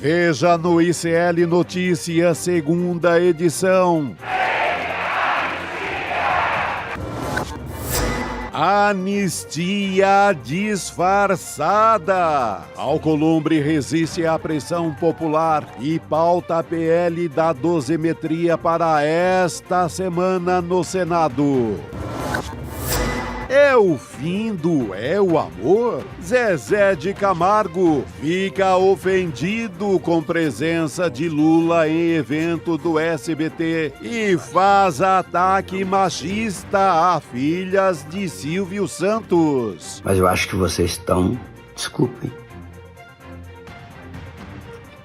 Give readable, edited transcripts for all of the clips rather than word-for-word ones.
Veja no ICL Notícias, segunda edição. Anistia disfarçada. Alcolumbre resiste à pressão popular e pauta a PL da dosimetria para esta semana no Senado. É o fim do É o Amor? Zezé de Camargo fica ofendido com presença de Lula em evento do SBT e faz ataque machista a filhas de Silvio Santos. Mas eu acho que vocês estão, desculpem,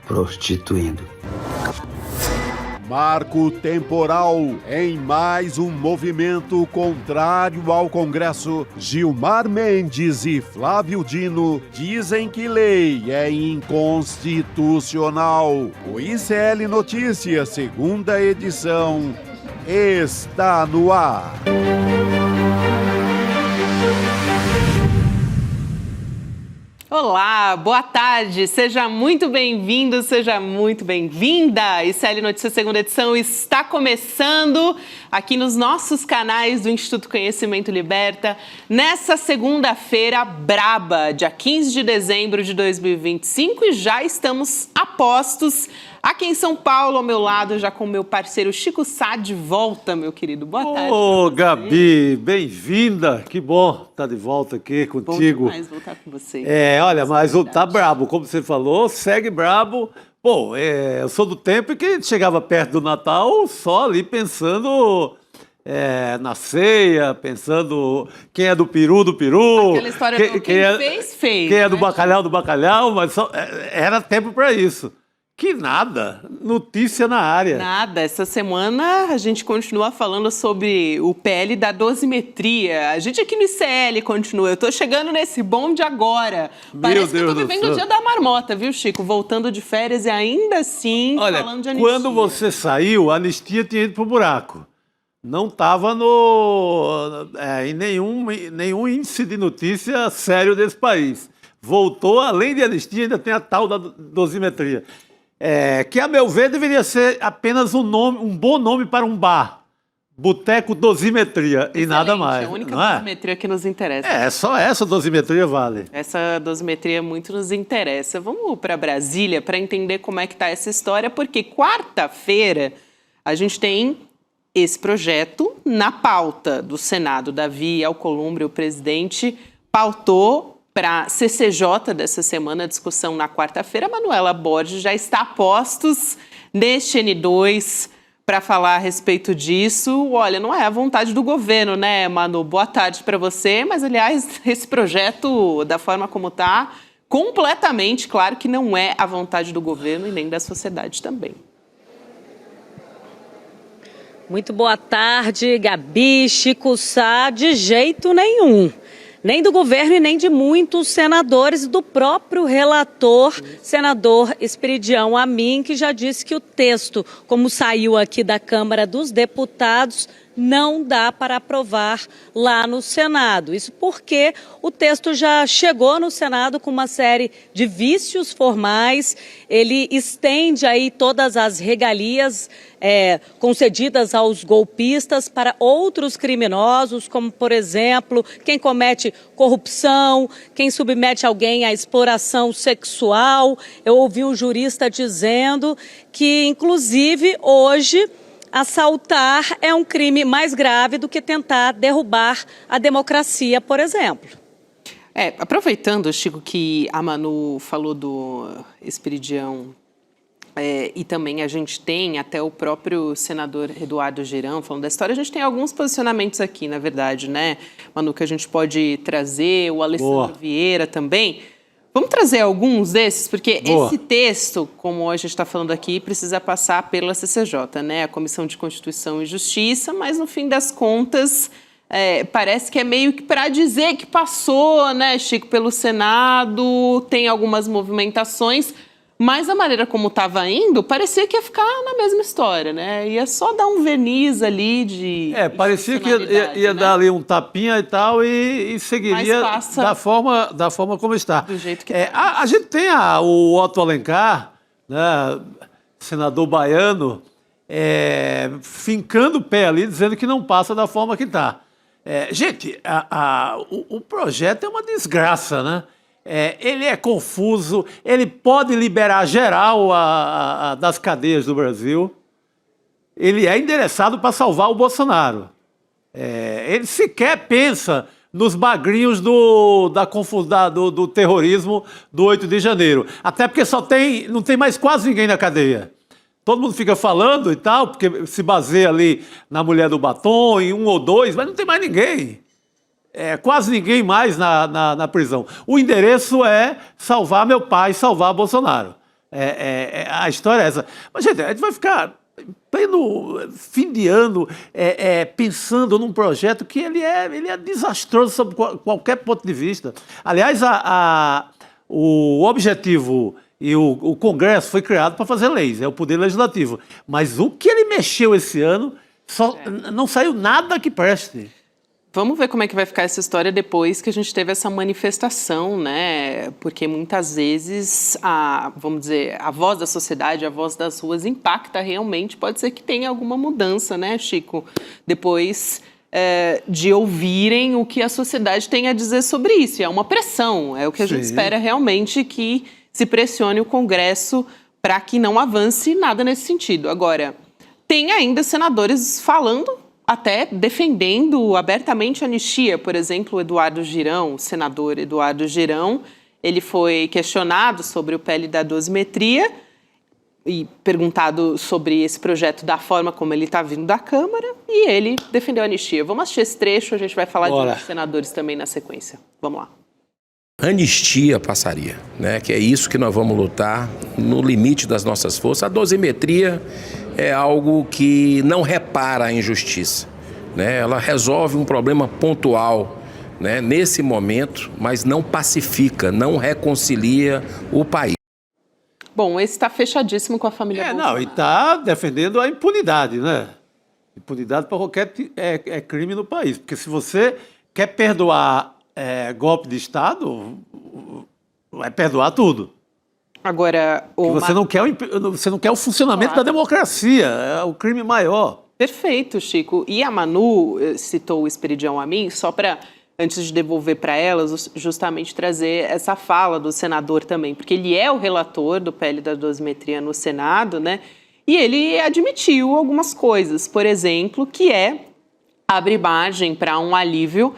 prostituindo. Marco temporal em mais um movimento contrário ao Congresso. Gilmar Mendes e Flávio Dino dizem que lei é inconstitucional. O ICL Notícias, segunda edição, está no ar. Olá, boa tarde, seja muito bem-vindo, seja muito bem-vinda. ICL Notícias segunda edição está começando aqui nos nossos canais do Instituto Conhecimento Liberta, nessa segunda-feira braba, dia 15 de dezembro de 2025, e já estamos a postos aqui em São Paulo, ao meu lado, já com meu parceiro Chico Sá de volta, meu querido. Boa tarde. Ô, Gabi, bem-vinda. Que bom estar de volta aqui contigo. Bom demais voltar com você. Olha, mas tá brabo, como você falou, segue brabo. Bom, eu sou do tempo em que chegava perto do Natal só ali pensando na ceia, pensando quem é do peru, do peru. Aquela história do quem fez. Quem é do bacalhau, mas só, era tempo para isso. Que nada, notícia na área. Nada, essa semana a gente continua falando sobre o PL da dosimetria. A gente aqui no ICL continua, eu tô chegando nesse bonde agora. Parece que eu tô vivendo o dia da marmota, viu, Chico? Voltando de férias e ainda assim falando de anistia. Quando você saiu, a anistia tinha ido pro buraco. Não estava em nenhum índice de notícia sério desse país. Voltou, além de anistia, ainda tem a tal da dosimetria. Que, a meu ver, deveria ser apenas um bom nome para um bar. Boteco Dosimetria. Excelente, e nada mais. É a única dosimetria que nos interessa. Só essa dosimetria vale. Essa dosimetria muito nos interessa. Vamos para Brasília para entender como é que está essa história, porque quarta-feira a gente tem esse projeto na pauta do Senado. Davi Alcolumbre, o presidente, pautou para CCJ dessa semana, a discussão na quarta-feira. Manuela Borges já está a postos neste N2 para falar a respeito disso. Olha, não é a vontade do governo, né, Manu? Boa tarde para você, mas, aliás, esse projeto, da forma como está, completamente claro que não é a vontade do governo e nem da sociedade também. Muito boa tarde, Gabi, Chico Sá, de jeito nenhum. Nem do governo e nem de muitos senadores, do próprio relator, senador Esperidião Amin, que já disse que o texto, como saiu aqui da Câmara dos Deputados, não dá para aprovar lá no Senado. Isso porque o texto já chegou no Senado com uma série de vícios formais. Ele estende aí todas as regalias concedidas aos golpistas para outros criminosos, como, por exemplo, quem comete corrupção, quem submete alguém à exploração sexual. Eu ouvi um jurista dizendo que, inclusive, hoje, assaltar é um crime mais grave do que tentar derrubar a democracia, por exemplo. Aproveitando, Chico, que a Manu falou do Esperidião, e também a gente tem até o próprio senador Eduardo Girão falando da história, a gente tem alguns posicionamentos aqui, na verdade, né, Manu, que a gente pode trazer, o Alessandro Vieira também. Vamos trazer alguns desses, porque esse texto, como a gente está falando aqui, precisa passar pela CCJ, né? A Comissão de Constituição e Justiça, mas no fim das contas, parece que é meio que para dizer que passou, né, Chico, pelo Senado, tem algumas movimentações, mas a maneira como estava indo, parecia que ia ficar na mesma história, né? Ia só dar um verniz ali de... parecia que ia dar ali um tapinha e tal e seguiria da forma como está. Do jeito que a gente tem o Otto Alencar né, senador baiano, fincando o pé ali, dizendo que não passa da forma que está. Gente, o projeto é uma desgraça, né? Ele é confuso, ele pode liberar geral das cadeias do Brasil. Ele é endereçado para salvar o Bolsonaro. Ele sequer pensa nos bagrinhos do terrorismo do 8 de janeiro. Até porque não tem mais quase ninguém na cadeia. Todo mundo fica falando e tal, porque se baseia ali na mulher do batom, em 1 ou 2, mas não tem mais ninguém. Quase ninguém mais na prisão. O endereço é salvar meu pai, salvar Bolsonaro. A história é essa. Mas, gente, a gente vai ficar pleno fim de ano pensando num projeto que ele é desastroso sob qualquer ponto de vista. Aliás, o objetivo e o Congresso foi criado para fazer leis, é o Poder Legislativo. Mas o que ele mexeu esse ano, não saiu nada que preste. Vamos ver como é que vai ficar essa história depois que a gente teve essa manifestação, né? Porque muitas vezes vamos dizer, a voz da sociedade, a voz das ruas impacta realmente. Pode ser que tenha alguma mudança, né, Chico? Depois de ouvirem o que a sociedade tem a dizer sobre isso. E é uma pressão, é o que a gente espera realmente, que se pressione o Congresso para que não avance nada nesse sentido. Agora, tem ainda senadores falando, até defendendo abertamente a anistia. Por exemplo, o senador Eduardo Girão, ele foi questionado sobre o PL da dosimetria e perguntado sobre esse projeto da forma como ele está vindo da Câmara, e ele defendeu a anistia. Vamos assistir esse trecho, a gente vai falar de outros senadores também na sequência. Vamos lá. Anistia passaria, né? Que é isso que nós vamos lutar no limite das nossas forças. A dosimetria é algo que não repara a injustiça, né? Ela resolve um problema pontual, né, nesse momento, mas não pacifica, não reconcilia o país. Bom, esse está fechadíssimo com a família Bolsonaro. E está defendendo a impunidade, né? Impunidade para qualquer crime no país. Porque se você quer perdoar golpe de Estado, vai perdoar tudo. Agora, você não quer o funcionamento da democracia, é o crime maior. Perfeito, Chico. E a Manu citou o Esperidião Amin, só para, antes de devolver para elas, justamente trazer essa fala do senador também, porque ele é o relator do PL da dosimetria no Senado, né? E ele admitiu algumas coisas, por exemplo, que abre margem para um alívio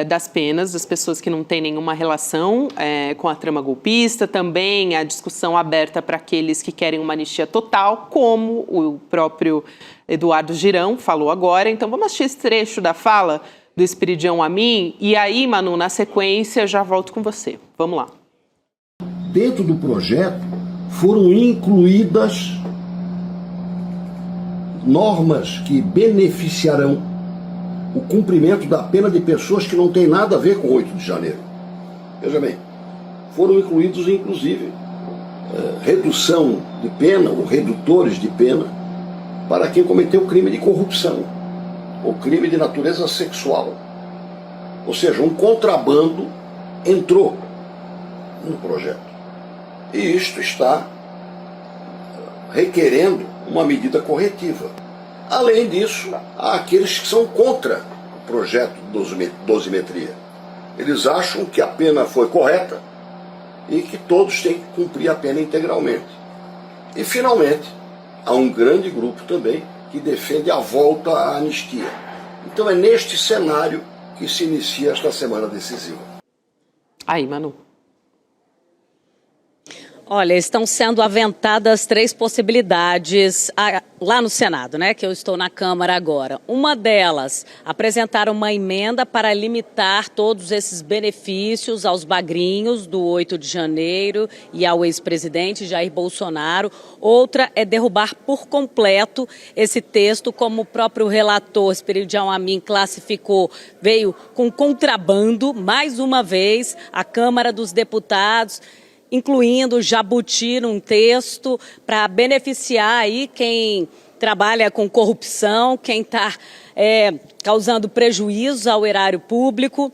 das penas das pessoas que não têm nenhuma relação com a trama golpista, também a discussão aberta para aqueles que querem uma anistia total, como o próprio Eduardo Girão falou agora. Então vamos assistir esse trecho da fala do Esperidião Amin, e aí, Manu, na sequência, já volto com você. Vamos lá. Dentro do projeto foram incluídas normas que beneficiarão o cumprimento da pena de pessoas que não têm nada a ver com 8 de janeiro. Veja bem, foram incluídos, inclusive, redução de pena, ou redutores de pena, para quem cometeu crime de corrupção, ou crime de natureza sexual. Ou seja, um contrabando entrou no projeto. E isto está requerendo uma medida corretiva. Além disso, há aqueles que são contra o projeto de dosimetria. Eles acham que a pena foi correta e que todos têm que cumprir a pena integralmente. E, finalmente, há um grande grupo também que defende a volta à anistia. Então é neste cenário que se inicia esta semana decisiva. Aí, Manu. Olha, estão sendo aventadas 3 possibilidades lá no Senado, né? Que eu estou na Câmara agora. Uma delas, apresentar uma emenda para limitar todos esses benefícios aos bagrinhos do 8 de janeiro e ao ex-presidente Jair Bolsonaro. Outra é derrubar por completo esse texto, como o próprio relator Esperidião Amin classificou, veio com contrabando, mais uma vez, a Câmara dos Deputados, incluindo jabuti num texto para beneficiar aí quem trabalha com corrupção, quem está causando prejuízo ao erário público.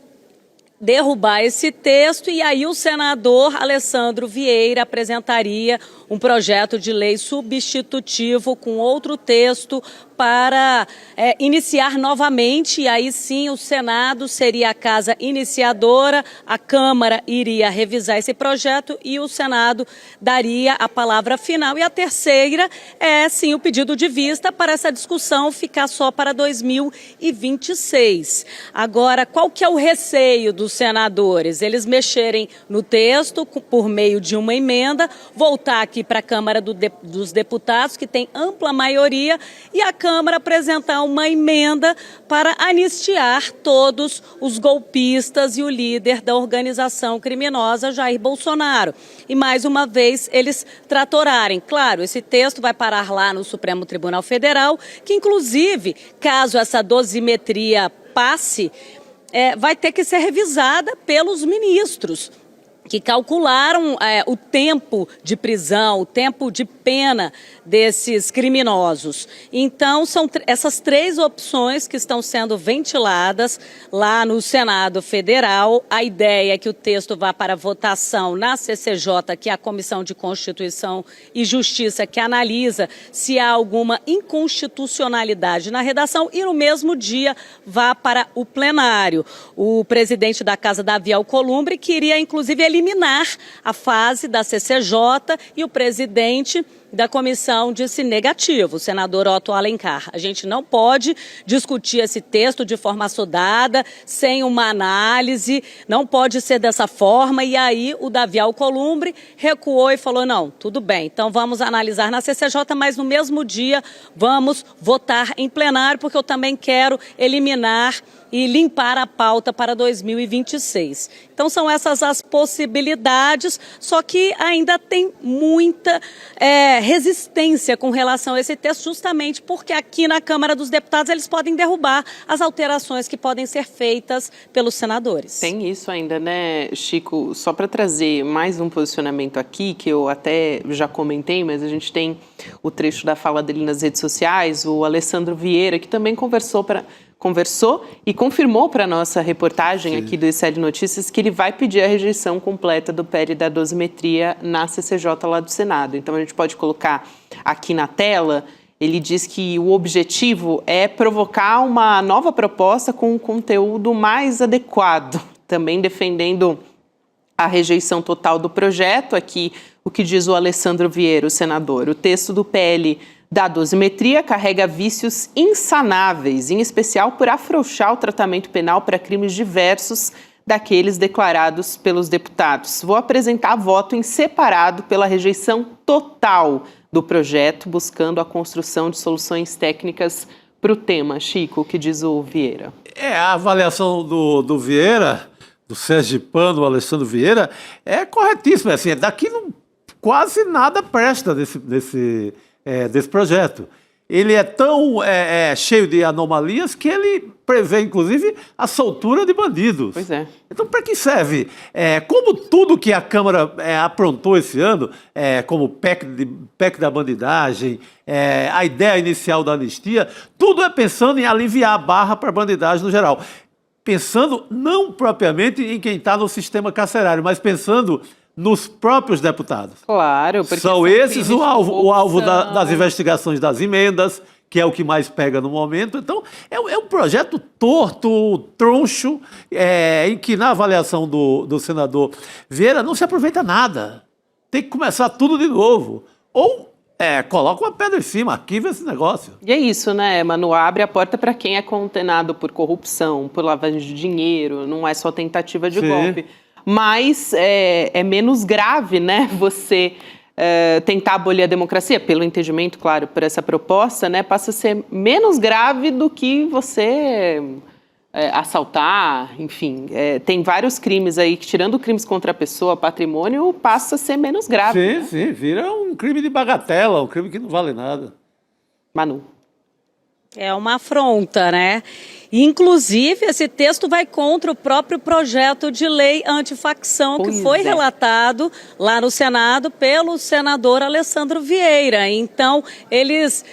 derrubar esse texto e aí o senador Alessandro Vieira apresentaria um projeto de lei substitutivo com outro texto para iniciar novamente, e aí sim o Senado seria a casa iniciadora, a Câmara iria revisar esse projeto e o Senado daria a palavra final. E a terceira é sim o pedido de vista para essa discussão ficar só para 2026. Agora, qual que é o receio dos senadores? Eles mexerem no texto por meio de uma emenda, voltar aqui para a Câmara dos Deputados, que tem ampla maioria, e a Câmara apresentar uma emenda para anistiar todos os golpistas e o líder da organização criminosa, Jair Bolsonaro. E mais uma vez eles tratorarem. Claro, esse texto vai parar lá no Supremo Tribunal Federal, que inclusive, caso essa dosimetria passe, vai ter que ser revisada pelos ministros, que calcularam o tempo de prisão, o tempo de pena desses criminosos. Então, são essas três opções que estão sendo ventiladas lá no Senado Federal. A ideia é que o texto vá para votação na CCJ, que é a Comissão de Constituição e Justiça, que analisa se há alguma inconstitucionalidade na redação, e no mesmo dia vá para o plenário. O presidente da Casa, Davi Alcolumbre, queria inclusive eliminar a fase da CCJ, e o presidente da comissão disse negativo, o senador Otto Alencar. A gente não pode discutir esse texto de forma assodada, sem uma análise, não pode ser dessa forma. E aí o Davi Alcolumbre recuou e falou, não, tudo bem, então vamos analisar na CCJ, mas no mesmo dia vamos votar em plenário, porque eu também quero eliminar e limpar a pauta para 2026. Então são essas as possibilidades, só que ainda tem muita resistência com relação a esse texto, justamente porque aqui na Câmara dos Deputados eles podem derrubar as alterações que podem ser feitas pelos senadores. Tem isso ainda, né, Chico? Só para trazer mais um posicionamento aqui, que eu até já comentei, mas a gente tem o trecho da fala dele nas redes sociais, o Alessandro Vieira, que também conversou e confirmou para a nossa reportagem aqui do ICL Notícias que ele vai pedir a rejeição completa do PL da dosimetria na CCJ lá do Senado. Então a gente pode colocar aqui na tela. Ele diz que o objetivo é provocar uma nova proposta com um conteúdo mais adequado, também defendendo a rejeição total do projeto. Aqui o que diz o Alessandro Vieira, o senador: o texto do PL da dosimetria carrega vícios insanáveis, em especial por afrouxar o tratamento penal para crimes diversos daqueles declarados pelos deputados. Vou apresentar voto em separado pela rejeição total do projeto, buscando a construção de soluções técnicas para o tema. Chico, o que diz o Vieira? A avaliação do Vieira, do sergipano Alessandro Vieira, é corretíssima. Assim, daqui quase nada presta desse projeto. Ele é tão cheio de anomalias que ele prevê, inclusive, a soltura de bandidos. Pois é. Então, para que serve? Como tudo que a Câmara aprontou esse ano, como o PEC da bandidagem, a ideia inicial da anistia, tudo é pensando em aliviar a barra para a bandidagem no geral. Pensando não propriamente em quem está no sistema carcerário, mas pensando nos próprios deputados. Claro, porque são esses o alvo das investigações das emendas, que é o que mais pega no momento. Então, é um projeto torto, troncho, em que, na avaliação do senador Vieira, não se aproveita nada. Tem que começar tudo de novo. Ou coloca uma pedra em cima, arquiva esse negócio. E é isso, né, Manu? Abre a porta para quem é condenado por corrupção, por lavagem de dinheiro, não é só tentativa de golpe. Mas é menos grave, né, você tentar abolir a democracia, pelo entendimento, claro, por essa proposta, né, passa a ser menos grave do que você assaltar, enfim. Tem vários crimes aí que, tirando crimes contra a pessoa, patrimônio, passa a ser menos grave. Sim, né? Sim, vira um crime de bagatela, um crime que não vale nada. Manu. É uma afronta, né? Inclusive, esse texto vai contra o próprio projeto de lei antifacção que foi relatado lá no Senado pelo senador Alessandro Vieira. Então, eles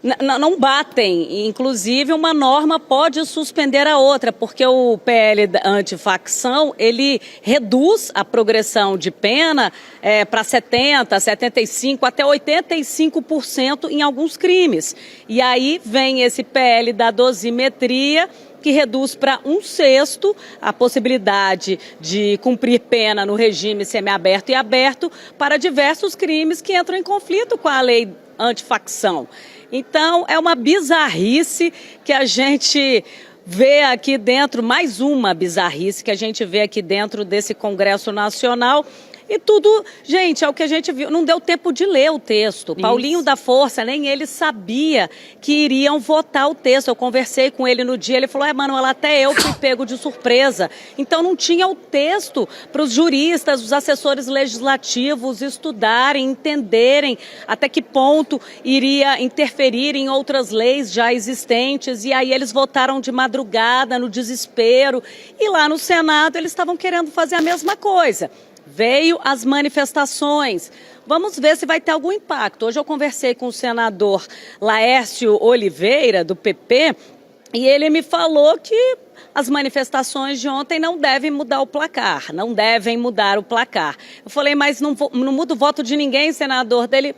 Não batem. Inclusive, uma norma pode suspender a outra, porque o PL antifacção, ele reduz a progressão de pena para 70%, 75%, até 85% em alguns crimes. E aí vem esse PL da dosimetria, que reduz para 1/6 a possibilidade de cumprir pena no regime semiaberto e aberto para diversos crimes que entram em conflito com a lei antifacção. Então, é uma bizarrice que a gente vê aqui dentro, mais uma bizarrice que a gente vê aqui dentro desse Congresso Nacional. E tudo, gente, é o que a gente viu. Não deu tempo de ler o texto. Isso. Paulinho da Força, nem ele sabia que iriam votar o texto. Eu conversei com ele no dia, ele falou, Manuela, até eu fui pego de surpresa. Então não tinha o texto para os juristas, os assessores legislativos estudarem, entenderem até que ponto iria interferir em outras leis já existentes. E aí eles votaram de madrugada, no desespero. E lá no Senado eles estavam querendo fazer a mesma coisa. Veio as manifestações. Vamos ver se vai ter algum impacto. Hoje eu conversei com o senador Laércio Oliveira, do PP, e ele me falou que as manifestações de ontem não devem mudar o placar, não devem mudar o placar. Eu falei, mas não muda o voto de ninguém, senador? Dele,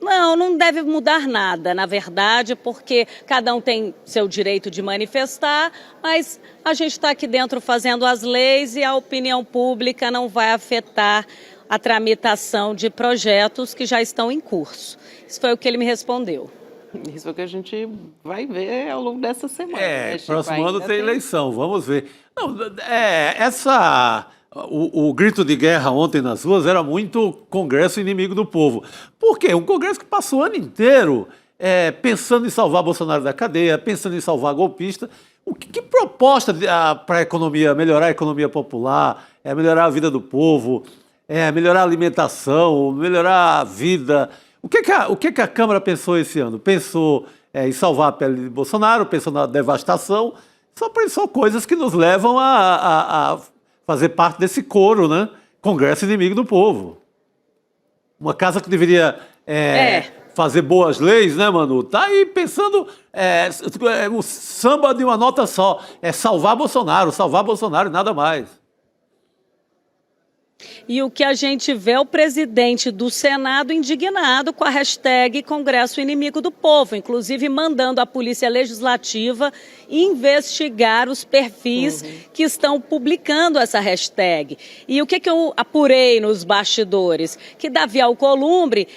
não deve mudar nada, na verdade, porque cada um tem seu direito de manifestar, mas a gente está aqui dentro fazendo as leis e a opinião pública não vai afetar a tramitação de projetos que já estão em curso. Isso foi o que ele me respondeu. Isso é o que a gente vai ver ao longo dessa semana. Próximo ano tem eleição, vamos ver. Não, O grito de guerra ontem nas ruas era muito Congresso inimigo do povo. Por quê? Um Congresso que passou o ano inteiro pensando em salvar Bolsonaro da cadeia, pensando em salvar golpista. Que proposta para a economia, melhorar a economia popular, melhorar a vida do povo, melhorar a alimentação, melhorar a vida. O que a Câmara pensou esse ano? Pensou em salvar a pele de Bolsonaro, pensou na devastação, só coisas que nos levam a fazer parte desse coro, né? Congresso inimigo do povo. Uma casa que deveria fazer boas leis, né, Manu? Tá aí pensando o samba de uma nota só. Salvar Bolsonaro e nada mais. E o que a gente vê é o presidente do Senado indignado com a hashtag Congresso Inimigo do Povo, inclusive mandando a Polícia Legislativa investigar os perfis que estão publicando essa hashtag. E o que eu apurei nos bastidores? Que Davi Alcolumbre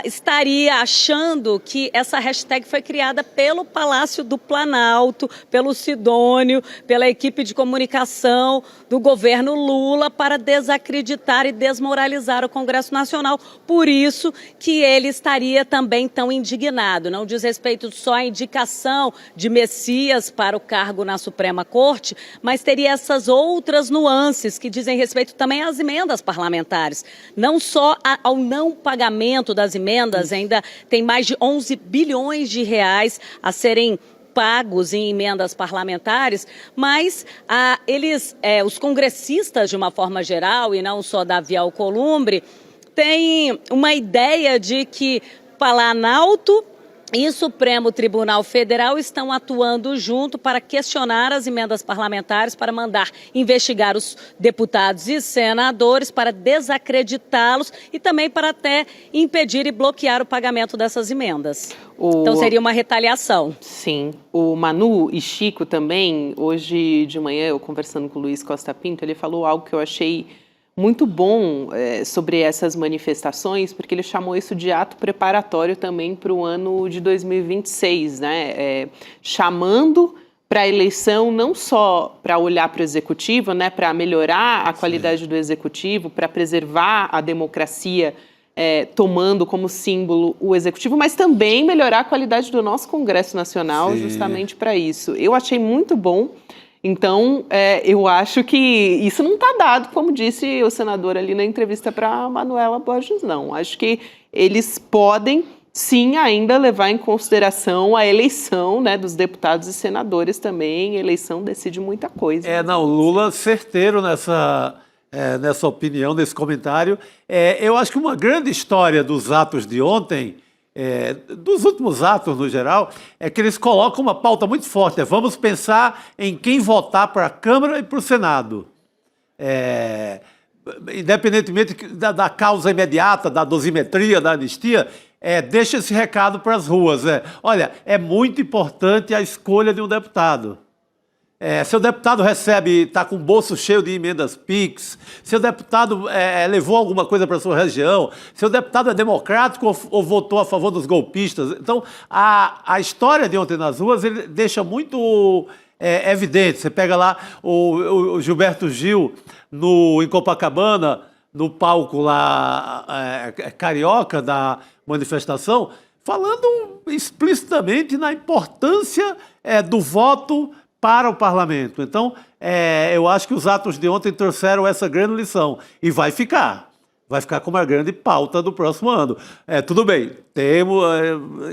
estaria achando que essa hashtag foi criada pelo Palácio do Planalto, pelo Sidônio, pela equipe de comunicação do governo Lula para desacreditar e desmoralizar o Congresso Nacional. Por isso que ele estaria também tão indignado. Não diz respeito só à indicação de Messias para o cargo na Suprema Corte, mas teria essas outras nuances que dizem respeito também às emendas parlamentares. Não só ao não pagamento das emendas, ainda tem mais de 11 bilhões de reais a serem pagos em emendas parlamentares, mas os congressistas, de uma forma geral, e não só Davi Alcolumbre, têm uma ideia de que Planalto e Supremo Tribunal Federal estão atuando junto para questionar as emendas parlamentares, para mandar investigar os deputados e senadores, para desacreditá-los e também para até impedir e bloquear o pagamento dessas emendas. Então seria uma retaliação. Sim. O Manu e Chico também, hoje de manhã, eu conversando com o Luiz Costa Pinto, ele falou algo que eu achei muito bom sobre essas manifestações, porque ele chamou isso de ato preparatório também para o ano de 2026, né? Chamando para a eleição não só para olhar para o executivo, né? Para melhorar a qualidade do executivo, para preservar a democracia, tomando como símbolo o executivo, mas também melhorar a qualidade do nosso Congresso Nacional, justamente para isso. Eu achei muito bom. Então, eu acho que isso não está dado, como disse o senador ali na entrevista para a Manuela Borges, não. Acho que eles podem, sim, ainda levar em consideração a eleição, né, dos deputados e senadores também. A eleição decide muita coisa. Lula certeiro nessa opinião, nesse comentário. Eu acho que uma grande história dos atos de ontem dos últimos atos, no geral, é que eles colocam uma pauta muito forte. Vamos pensar em quem votar para a Câmara e para o Senado. Independentemente da causa imediata, da dosimetria, da anistia, deixa esse recado para as ruas. Olha, é muito importante a escolha de um deputado. Seu deputado está com o bolso cheio de emendas PIX, seu deputado levou alguma coisa para a sua região, seu deputado é democrático ou votou a favor dos golpistas. Então, a história de Ontem nas Ruas ele deixa muito evidente. Você pega lá o Gilberto Gil em Copacabana, no palco lá carioca da manifestação, falando explicitamente na importância do voto para o parlamento. Então, eu acho que os atos de ontem trouxeram essa grande lição. E vai ficar como a grande pauta do próximo ano. Tudo bem, temos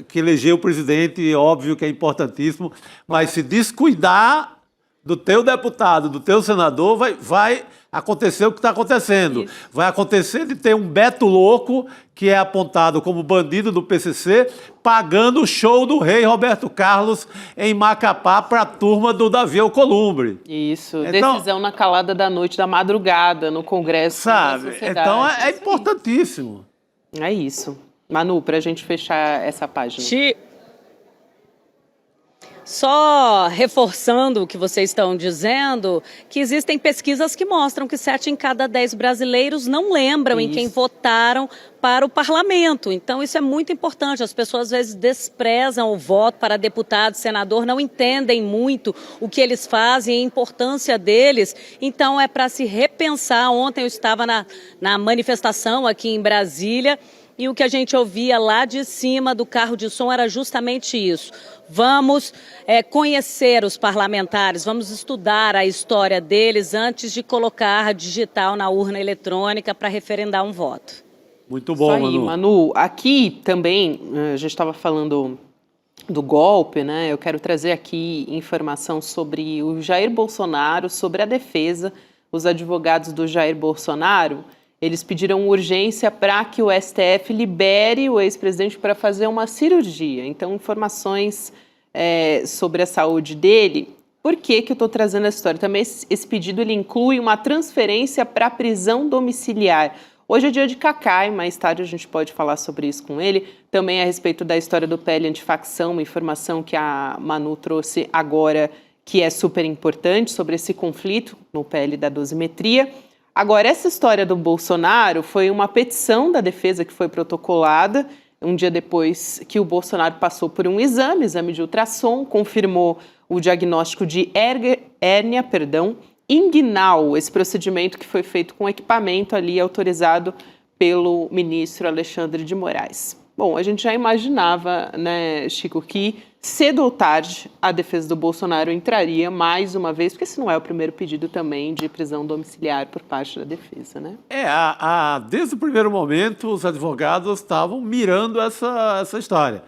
que eleger o presidente, óbvio que é importantíssimo, mas se descuidar do teu deputado, do teu senador, vai acontecer o que está acontecendo. Isso. Vai acontecer de ter um Beto Louco, que é apontado como bandido do PCC, pagando o show do rei Roberto Carlos em Macapá para a turma do Davi Alcolumbre. Isso, então, decisão na calada da noite, da madrugada, no Congresso. Sabe, então é importantíssimo. É isso. Manu, para a gente fechar essa página. Só reforçando o que vocês estão dizendo, que existem pesquisas que mostram que 7 em cada 10 brasileiros não lembram em quem votaram para o parlamento. Então, isso é muito importante. As pessoas, às vezes, desprezam o voto para deputado, senador, não entendem muito o que eles fazem, a importância deles. Então, é para se repensar. Ontem eu estava na manifestação aqui em Brasília, e o que a gente ouvia lá de cima do carro de som era justamente isso. Vamos conhecer os parlamentares, vamos estudar a história deles antes de colocar digital na urna eletrônica para referendar um voto. Muito bom, Manu. Manu, aqui também, a gente estava falando do golpe, né? Eu quero trazer aqui informação sobre o Jair Bolsonaro, sobre a defesa. Os advogados do Jair Bolsonaro, eles pediram urgência para que o STF libere o ex-presidente para fazer uma cirurgia. Então, informações sobre a saúde dele. Por que eu estou trazendo essa história? Também esse pedido ele inclui uma transferência para prisão domiciliar. Hoje é dia de Cacai, mais tarde a gente pode falar sobre isso com ele. Também a respeito da história do PL antifacção, uma informação que a Manu trouxe agora, que é super importante, sobre esse conflito no PL da dosimetria. Agora, essa história do Bolsonaro foi uma petição da defesa que foi protocolada um dia depois que o Bolsonaro passou por um exame de ultrassom, confirmou o diagnóstico de hérnia inguinal, esse procedimento que foi feito com equipamento ali autorizado pelo ministro Alexandre de Moraes. Bom, a gente já imaginava, né, Chico, que cedo ou tarde a defesa do Bolsonaro entraria mais uma vez, porque esse não é o primeiro pedido também de prisão domiciliar por parte da defesa, né? Desde o primeiro momento, os advogados estavam mirando essa história,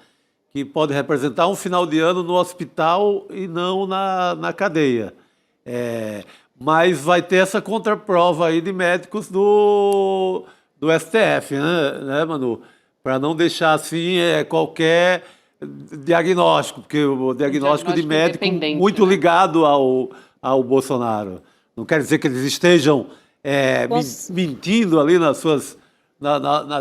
que pode representar um final de ano no hospital e não na cadeia. Mas vai ter essa contraprova aí de médicos do STF, né, Manu? Para não deixar assim qualquer diagnóstico, porque o diagnóstico de médico muito ligado ao Bolsonaro. Não quer dizer que eles estejam mentindo ali nas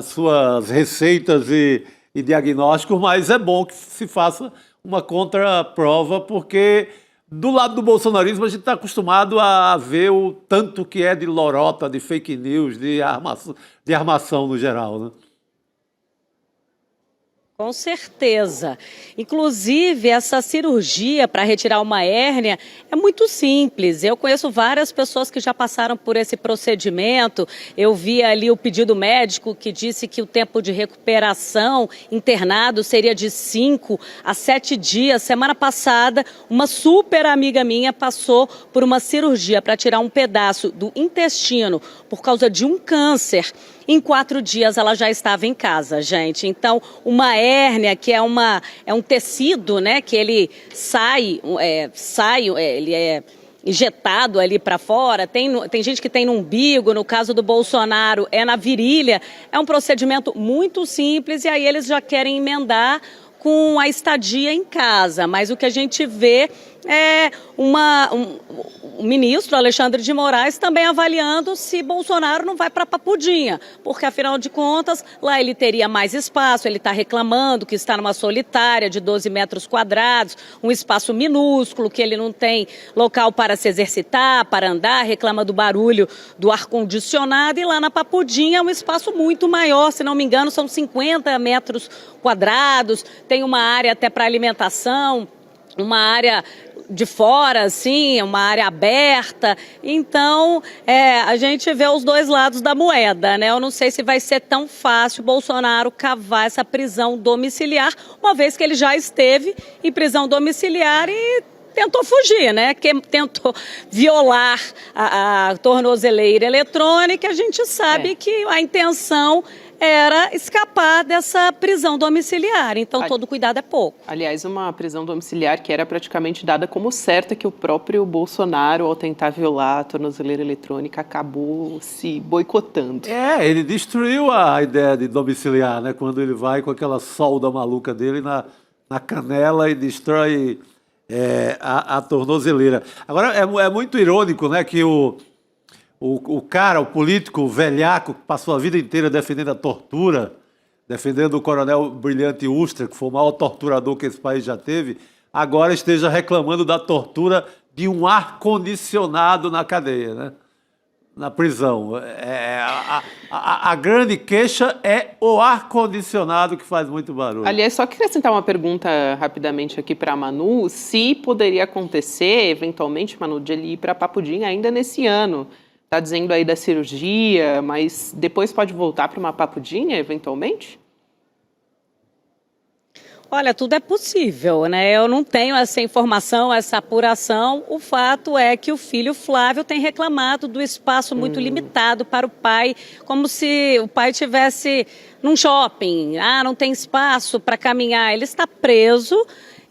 suas receitas e diagnósticos, mas é bom que se faça uma contraprova, porque do lado do bolsonarismo a gente está acostumado a ver o tanto que é de lorota, de fake news, de armação no geral, né? Com certeza. Inclusive, essa cirurgia para retirar uma hérnia é muito simples. Eu conheço várias pessoas que já passaram por esse procedimento. Eu vi ali o pedido médico que disse que o tempo de recuperação internado seria de 5 a 7 dias. Semana passada, uma super amiga minha passou por uma cirurgia para tirar um pedaço do intestino por causa de um câncer. Em 4 dias ela já estava em casa, gente. Então, uma hérnia, que é um tecido, né, que ele sai, ele é injetado ali para fora, tem gente que tem no umbigo, no caso do Bolsonaro é na virilha, é um procedimento muito simples e aí eles já querem emendar com a estadia em casa, mas o que a gente vê é o ministro Alexandre de Moraes também avaliando se Bolsonaro não vai para Papudinha, porque afinal de contas lá ele teria mais espaço, ele está reclamando que está numa solitária de 12 metros quadrados, um espaço minúsculo, que ele não tem local para se exercitar, para andar, reclama do barulho do ar-condicionado e lá na Papudinha é um espaço muito maior, se não me engano são 50 metros quadrados, tem uma área até para alimentação, uma área de fora, assim, uma área aberta. Então, a gente vê os dois lados da moeda, né? Eu não sei se vai ser tão fácil Bolsonaro cavar essa prisão domiciliar, uma vez que ele já esteve em prisão domiciliar e tentou fugir, né? Que tentou violar a tornozeleira eletrônica. A gente sabe que a intenção era escapar dessa prisão domiciliar, então todo cuidado é pouco. Aliás, uma prisão domiciliar que era praticamente dada como certa, que o próprio Bolsonaro, ao tentar violar a tornozeleira eletrônica, acabou se boicotando. Ele destruiu a ideia de domiciliar, né? Quando ele vai com aquela solda maluca dele na canela e destrói a tornozeleira. Agora, é muito irônico, né, que o cara, o político, o velhaco, que passou a vida inteira defendendo a tortura, defendendo o coronel Brilhante Ustra, que foi o maior torturador que esse país já teve, agora esteja reclamando da tortura de um ar-condicionado na cadeia, né? Na prisão. A grande queixa é o ar-condicionado que faz muito barulho. Aliás, só queria acrescentar uma pergunta rapidamente aqui para a Manu, se poderia acontecer, eventualmente, Manu, de ele ir para Papudinha ainda nesse ano. Está dizendo aí da cirurgia, mas depois pode voltar para uma Papudinha, eventualmente? Olha, tudo é possível, né? Eu não tenho essa informação, essa apuração. O fato é que o filho Flávio tem reclamado do espaço muito limitado para o pai, como se o pai tivesse num shopping. Não tem espaço para caminhar. Ele está preso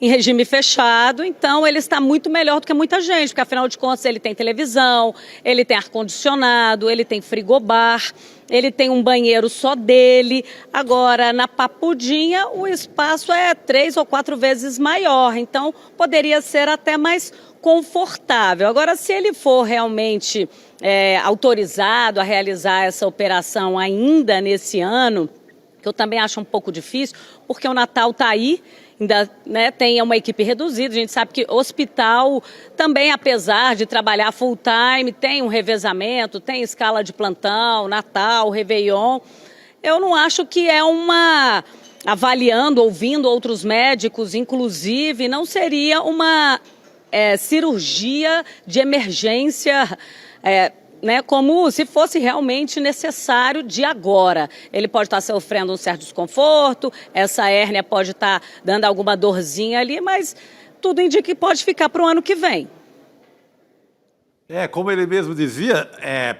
em regime fechado, então ele está muito melhor do que muita gente, porque afinal de contas ele tem televisão, ele tem ar-condicionado, ele tem frigobar, ele tem um banheiro só dele. Agora, na Papudinha, o espaço é 3 ou 4 vezes maior, então poderia ser até mais confortável. Agora, se ele for realmente autorizado a realizar essa operação ainda nesse ano, que eu também acho um pouco difícil, porque o Natal está aí, ainda, né, tem uma equipe reduzida. A gente sabe que hospital também, apesar de trabalhar full time, tem um revezamento, tem escala de plantão, Natal, Réveillon. Eu não acho que avaliando, ouvindo outros médicos, inclusive, não seria uma cirurgia de emergência, né, como se fosse realmente necessário de agora. Ele pode estar sofrendo um certo desconforto, essa hérnia pode estar dando alguma dorzinha ali, mas tudo indica que pode ficar para o ano que vem. Como ele mesmo dizia,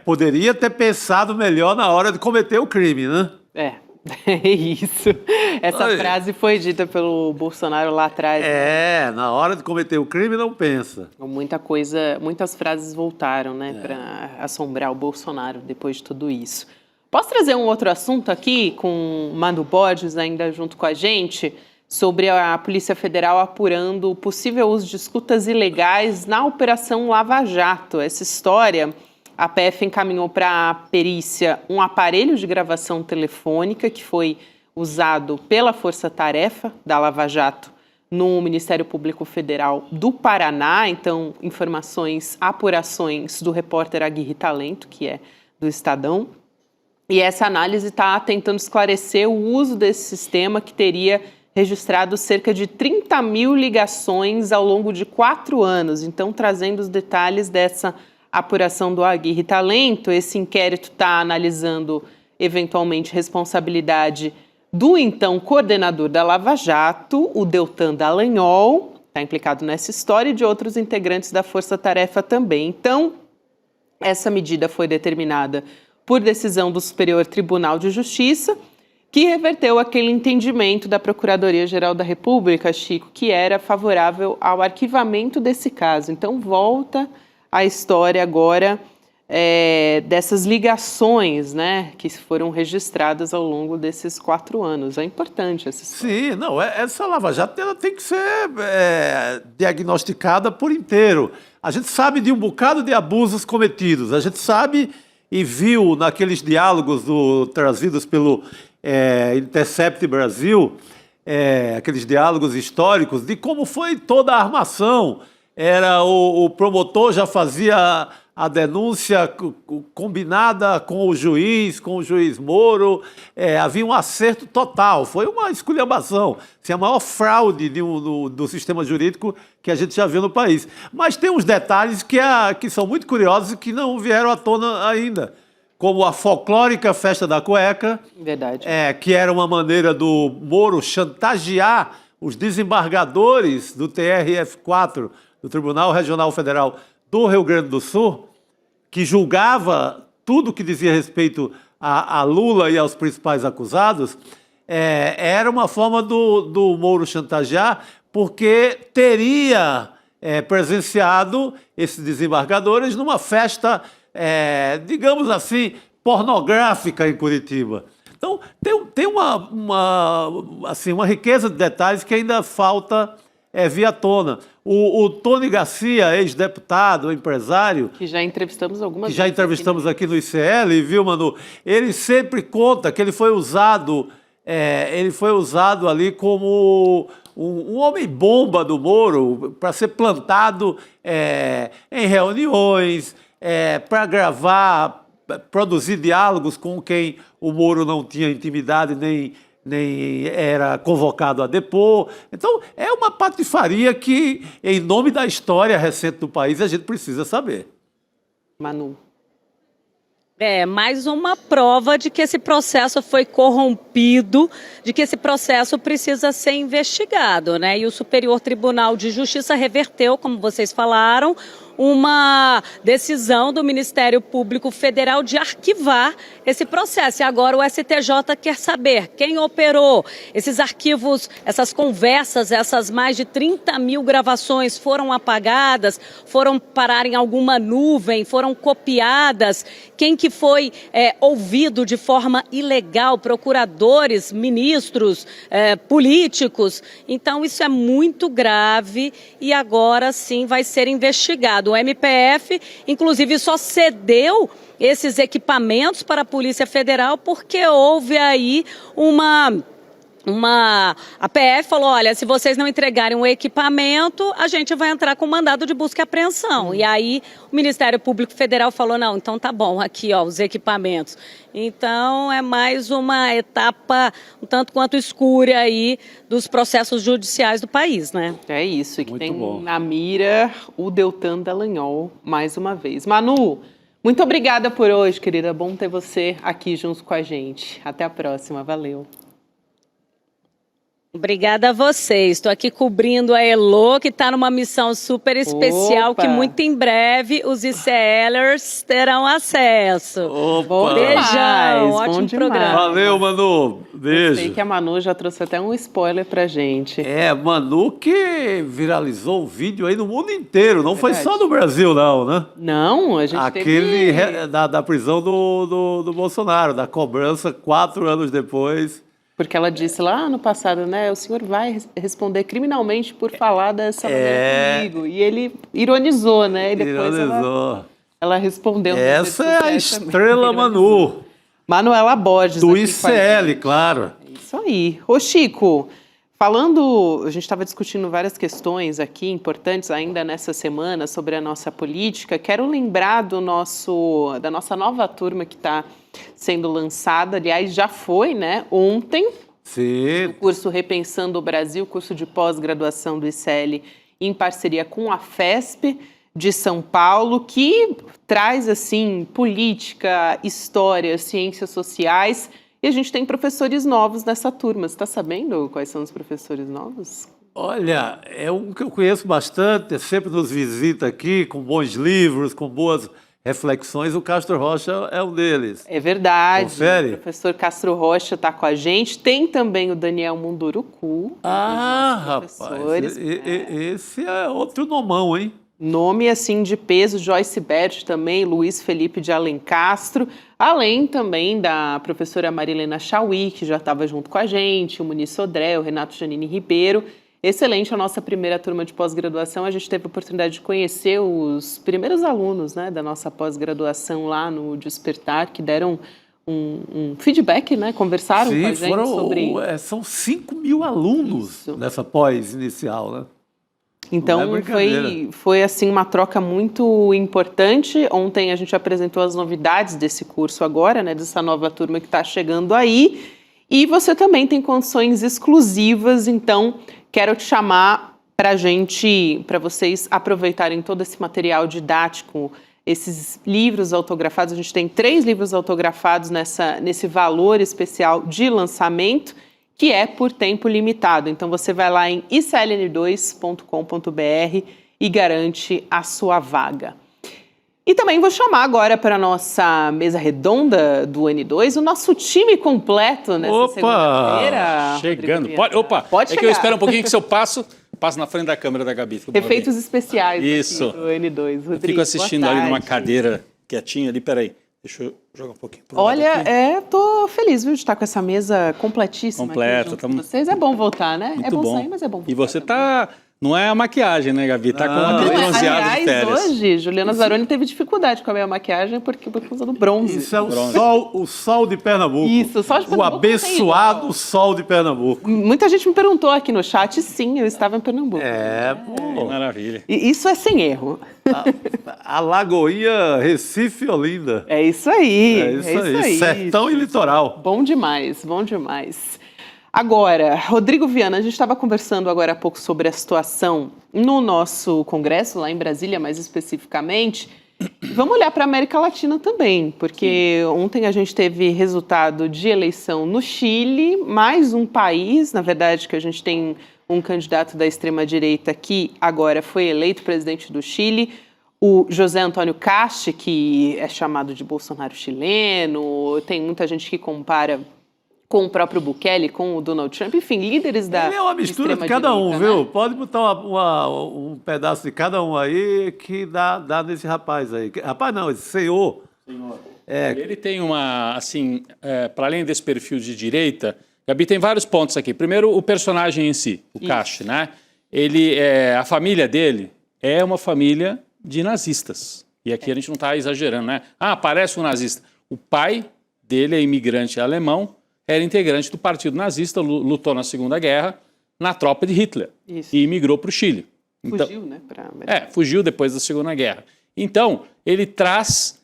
poderia ter pensado melhor na hora de cometer o crime, né? É isso. Essa frase foi dita pelo Bolsonaro lá atrás. Na hora de cometer o crime não pensa. Muitas frases voltaram, né, para assombrar o Bolsonaro depois de tudo isso. Posso trazer um outro assunto aqui com o Manu Borges ainda junto com a gente, sobre a Polícia Federal apurando o possível uso de escutas ilegais na Operação Lava Jato. Essa história, a PF encaminhou para a perícia um aparelho de gravação telefônica que foi usado pela Força Tarefa da Lava Jato no Ministério Público Federal do Paraná. Então, apurações do repórter Aguirre Talento, que é do Estadão. E essa análise está tentando esclarecer o uso desse sistema, que teria registrado cerca de 30 mil ligações ao longo de 4 anos. Então, trazendo os detalhes dessa apuração do Aguirre Talento. Esse inquérito está analisando, eventualmente, responsabilidade do então coordenador da Lava Jato, o Deltan Dallagnol, está implicado nessa história, e de outros integrantes da Força Tarefa também. Então, essa medida foi determinada por decisão do Superior Tribunal de Justiça, que reverteu aquele entendimento da Procuradoria-Geral da República, Chico, que era favorável ao arquivamento desse caso. Então, volta a história agora dessas ligações, né, que foram registradas ao longo desses 4 anos. É importante essa história. Sim, não, essa Lava Jato ela tem que ser diagnosticada por inteiro. A gente sabe de um bocado de abusos cometidos, a gente sabe e viu naqueles diálogos trazidos pelo Intercept Brasil, aqueles diálogos históricos, de como foi toda a armação. O promotor já fazia a denúncia combinada com o juiz Moro, havia um acerto total, foi uma esculhambação, a maior fraude do sistema jurídico que a gente já viu no país. Mas tem uns detalhes que são muito curiosos e que não vieram à tona ainda, como a folclórica festa da cueca, Verdade. Que era uma maneira do Moro chantagear os desembargadores do TRF4, do Tribunal Regional Federal do Rio Grande do Sul, que julgava tudo que dizia respeito a Lula e aos principais acusados. Era uma forma do Moro chantagear, porque teria presenciado esses desembargadores numa festa, digamos assim, pornográfica em Curitiba. Então, tem uma riqueza de detalhes que ainda falta vir à tona. O Tony Garcia, ex-deputado, empresário... Que já entrevistamos algumas vezes. Que já entrevistamos aqui no ICL, viu, Manu? Ele sempre conta que ele foi usado ali como um homem-bomba do Moro para ser plantado em reuniões, para gravar, produzir diálogos com quem o Moro não tinha intimidade nem era convocado a depor. Então, é uma patifaria que, em nome da história recente do país, a gente precisa saber. Manu. Mais uma prova de que esse processo foi corrompido, de que esse processo precisa ser investigado, né? E o Superior Tribunal de Justiça reverteu, como vocês falaram, uma decisão do Ministério Público Federal de arquivar esse processo. E agora o STJ quer saber quem operou esses arquivos, essas conversas, essas mais de 30 mil gravações foram apagadas, foram parar em alguma nuvem, foram copiadas, quem que foi ouvido de forma ilegal, procuradores, ministros, políticos. Então isso é muito grave e agora sim vai ser investigado. O MPF, inclusive, só cedeu esses equipamentos para a Polícia Federal porque houve aí a PF falou, olha, se vocês não entregarem o equipamento, a gente vai entrar com mandado de busca e apreensão. E aí o Ministério Público Federal falou, não, então tá bom, aqui ó, os equipamentos. Então é mais uma etapa um tanto quanto escura aí dos processos judiciais do país, né? É isso, e que muito tem bom. Na mira o Deltan Dallagnol mais uma vez. Manu, muito obrigada por hoje, querida. Bom ter você aqui junto com a gente. Até a próxima, valeu. Obrigada a vocês. Estou aqui cobrindo a Elô, que está numa missão super especial, Opa. que muito em breve os ICLers terão acesso. Opa! Beijão, Bom ótimo demais. programa. Valeu, Manu. Beijo. Sei que a Manu já trouxe até um spoiler pra gente. Manu que viralizou o vídeo aí no mundo inteiro. Não foi só no Brasil, não, né? Não, a gente Aquele teve... da prisão do Bolsonaro, da cobrança 4 anos depois. Porque ela disse lá no passado, né, o senhor vai responder criminalmente por falar dessa maneira comigo. E ele ironizou, né? E depois ela respondeu. Essa é a estrela Manu. Manuela Borges. Do aqui com a ICL, gente. claro. Isso aí. Ô, Chico, falando, a gente estava discutindo várias questões aqui importantes ainda nessa semana sobre a nossa política. Quero lembrar da nossa nova turma que está sendo lançada, aliás, já foi, né, ontem, Sim. o curso Repensando o Brasil, curso de pós-graduação do ICL, em parceria com a FESP de São Paulo, que traz, assim, política, história, ciências sociais, e a gente tem professores novos nessa turma. Você está sabendo quais são os professores novos? Olha, é um que eu conheço bastante, sempre nos visita aqui, com bons livros, com boas reflexões. O Castro Rocha é um deles. É verdade. Confere. O professor Castro Rocha está com a gente. Tem também o Daniel Munduruku. Ah, rapaz, esse é outro nomão, hein? Nome, assim, de peso, Joyce Bert também, Luiz Felipe de Alencastro, além também da professora Marilena Chauí, que já estava junto com a gente, o Muniz Sodré, o Renato Janine Ribeiro. Excelente a nossa primeira turma de pós-graduação. A gente teve a oportunidade de conhecer os primeiros alunos, né, da nossa pós-graduação lá no Despertar, que deram um feedback, né, conversaram com a gente sobre... São 5 mil alunos nessa pós-inicial, né? Então, foi assim uma troca muito importante. Ontem a gente apresentou as novidades desse curso agora, né, dessa nova turma que está chegando aí. E você também tem condições exclusivas, então quero te chamar para vocês aproveitarem todo esse material didático, esses livros autografados. A gente tem 3 livros autografados nesse valor especial de lançamento, que é por tempo limitado. Então, você vai lá em icln2.com.br e garante a sua vaga. E também vou chamar agora para a nossa mesa redonda do N2 o nosso time completo nessa segunda-feira. Chegando. Pode chegar. Que eu espero um pouquinho que se eu passo na frente da câmera da Gabi. Efeitos especiais Isso. Aqui do N2. Rodrigo, eu fico assistindo ali numa cadeira quietinho ali. Peraí, deixa eu jogar um pouquinho pro lado aqui. Tô feliz, viu, de estar com essa mesa completíssima. Completa. Aqui junto com vocês. É bom voltar, né? Muito é bom sair, mas é bom voltar. E você tá... Não é a maquiagem, né, Gabi? Tá com aquele bronzeado de férias. Hoje, Juliana Zaroni teve dificuldade com a minha maquiagem por causa do bronze. Isso é o sol de Pernambuco. Isso, o sol de Pernambuco. O abençoado sol de Pernambuco. Muita gente me perguntou aqui no chat, sim, eu estava em Pernambuco. Pô. Maravilha. E isso é sem erro. A Lagoinha Recife Olinda. É isso aí. É isso aí. Sertão e litoral. Bom demais, bom demais. Agora, Rodrigo Viana, a gente estava conversando agora há pouco sobre a situação no nosso congresso, lá em Brasília, mais especificamente. Vamos olhar para a América Latina também, porque ontem a gente teve resultado de eleição no Chile, mais um país, na verdade, que a gente tem um candidato da extrema-direita que agora foi eleito presidente do Chile, o José Antônio Cast, que é chamado de Bolsonaro chileno, tem muita gente que compara com o próprio Bukele, com o Donald Trump, enfim, líderes da extrema-direita. É uma mistura de cada um, viu? Né? Pode botar um pedaço de cada um aí que dá nesse rapaz aí. Rapaz não, esse senhor. Ele tem uma, assim, para além desse perfil de direita, Gabi, tem vários pontos aqui. Primeiro, o personagem em si, o Cast, né? A família dele é uma família de nazistas. E aqui a gente não está exagerando, né? Parece um nazista. O pai dele é imigrante alemão, era integrante do partido nazista, lutou na Segunda Guerra, na tropa de Hitler. Isso. E imigrou para o Chile. Fugiu, né? Fugiu depois da Segunda Guerra. Então, ele traz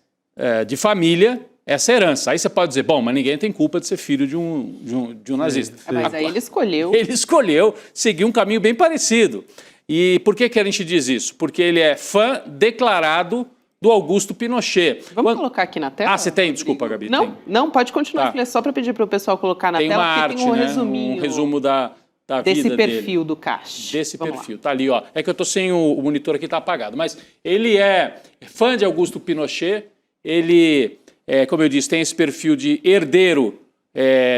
de família essa herança. Aí você pode dizer, bom, mas ninguém tem culpa de ser filho de um nazista. Mas aí ele escolheu. Ele escolheu seguir um caminho bem parecido. E por que a gente diz isso? Porque ele é fã declarado do Augusto Pinochet. Vamos colocar aqui na tela? Você tem? Desculpa, Gabi. Não, pode continuar. Tá. Só para pedir para o pessoal colocar na tela. Uma arte, tem um resuminho. Um resumo da vida dele. Desse perfil do Cast. Desse perfil. Tá ali, ó. É que eu tô sem o monitor aqui, tá apagado. Mas ele é fã de Augusto Pinochet. Ele, como eu disse, tem esse perfil de herdeiro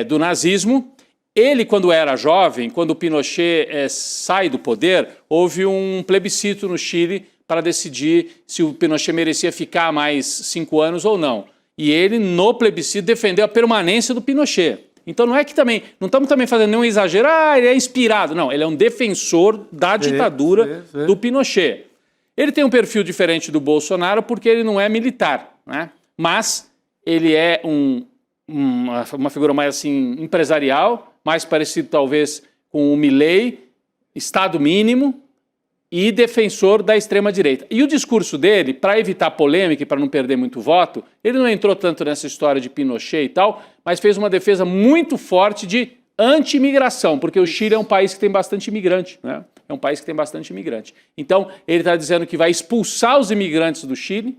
do nazismo. Ele, quando era jovem, quando o Pinochet sai do poder, houve um plebiscito no Chile para decidir se o Pinochet merecia ficar mais 5 anos ou não. E ele, no plebiscito, defendeu a permanência do Pinochet. Então não é que também, não estamos também fazendo nenhum exagero, ele é inspirado. Não, ele é um defensor da ditadura do Pinochet. Ele tem um perfil diferente do Bolsonaro porque ele não é militar, né? Mas ele é uma figura mais assim empresarial, mais parecido talvez com o Milei, Estado mínimo, e defensor da extrema-direita. E o discurso dele, para evitar polêmica e para não perder muito voto, ele não entrou tanto nessa história de Pinochet e tal, mas fez uma defesa muito forte de anti-imigração, porque o Chile é um país que tem bastante imigrante, né? É um país que tem bastante imigrante. Então, ele está dizendo que vai expulsar os imigrantes do Chile,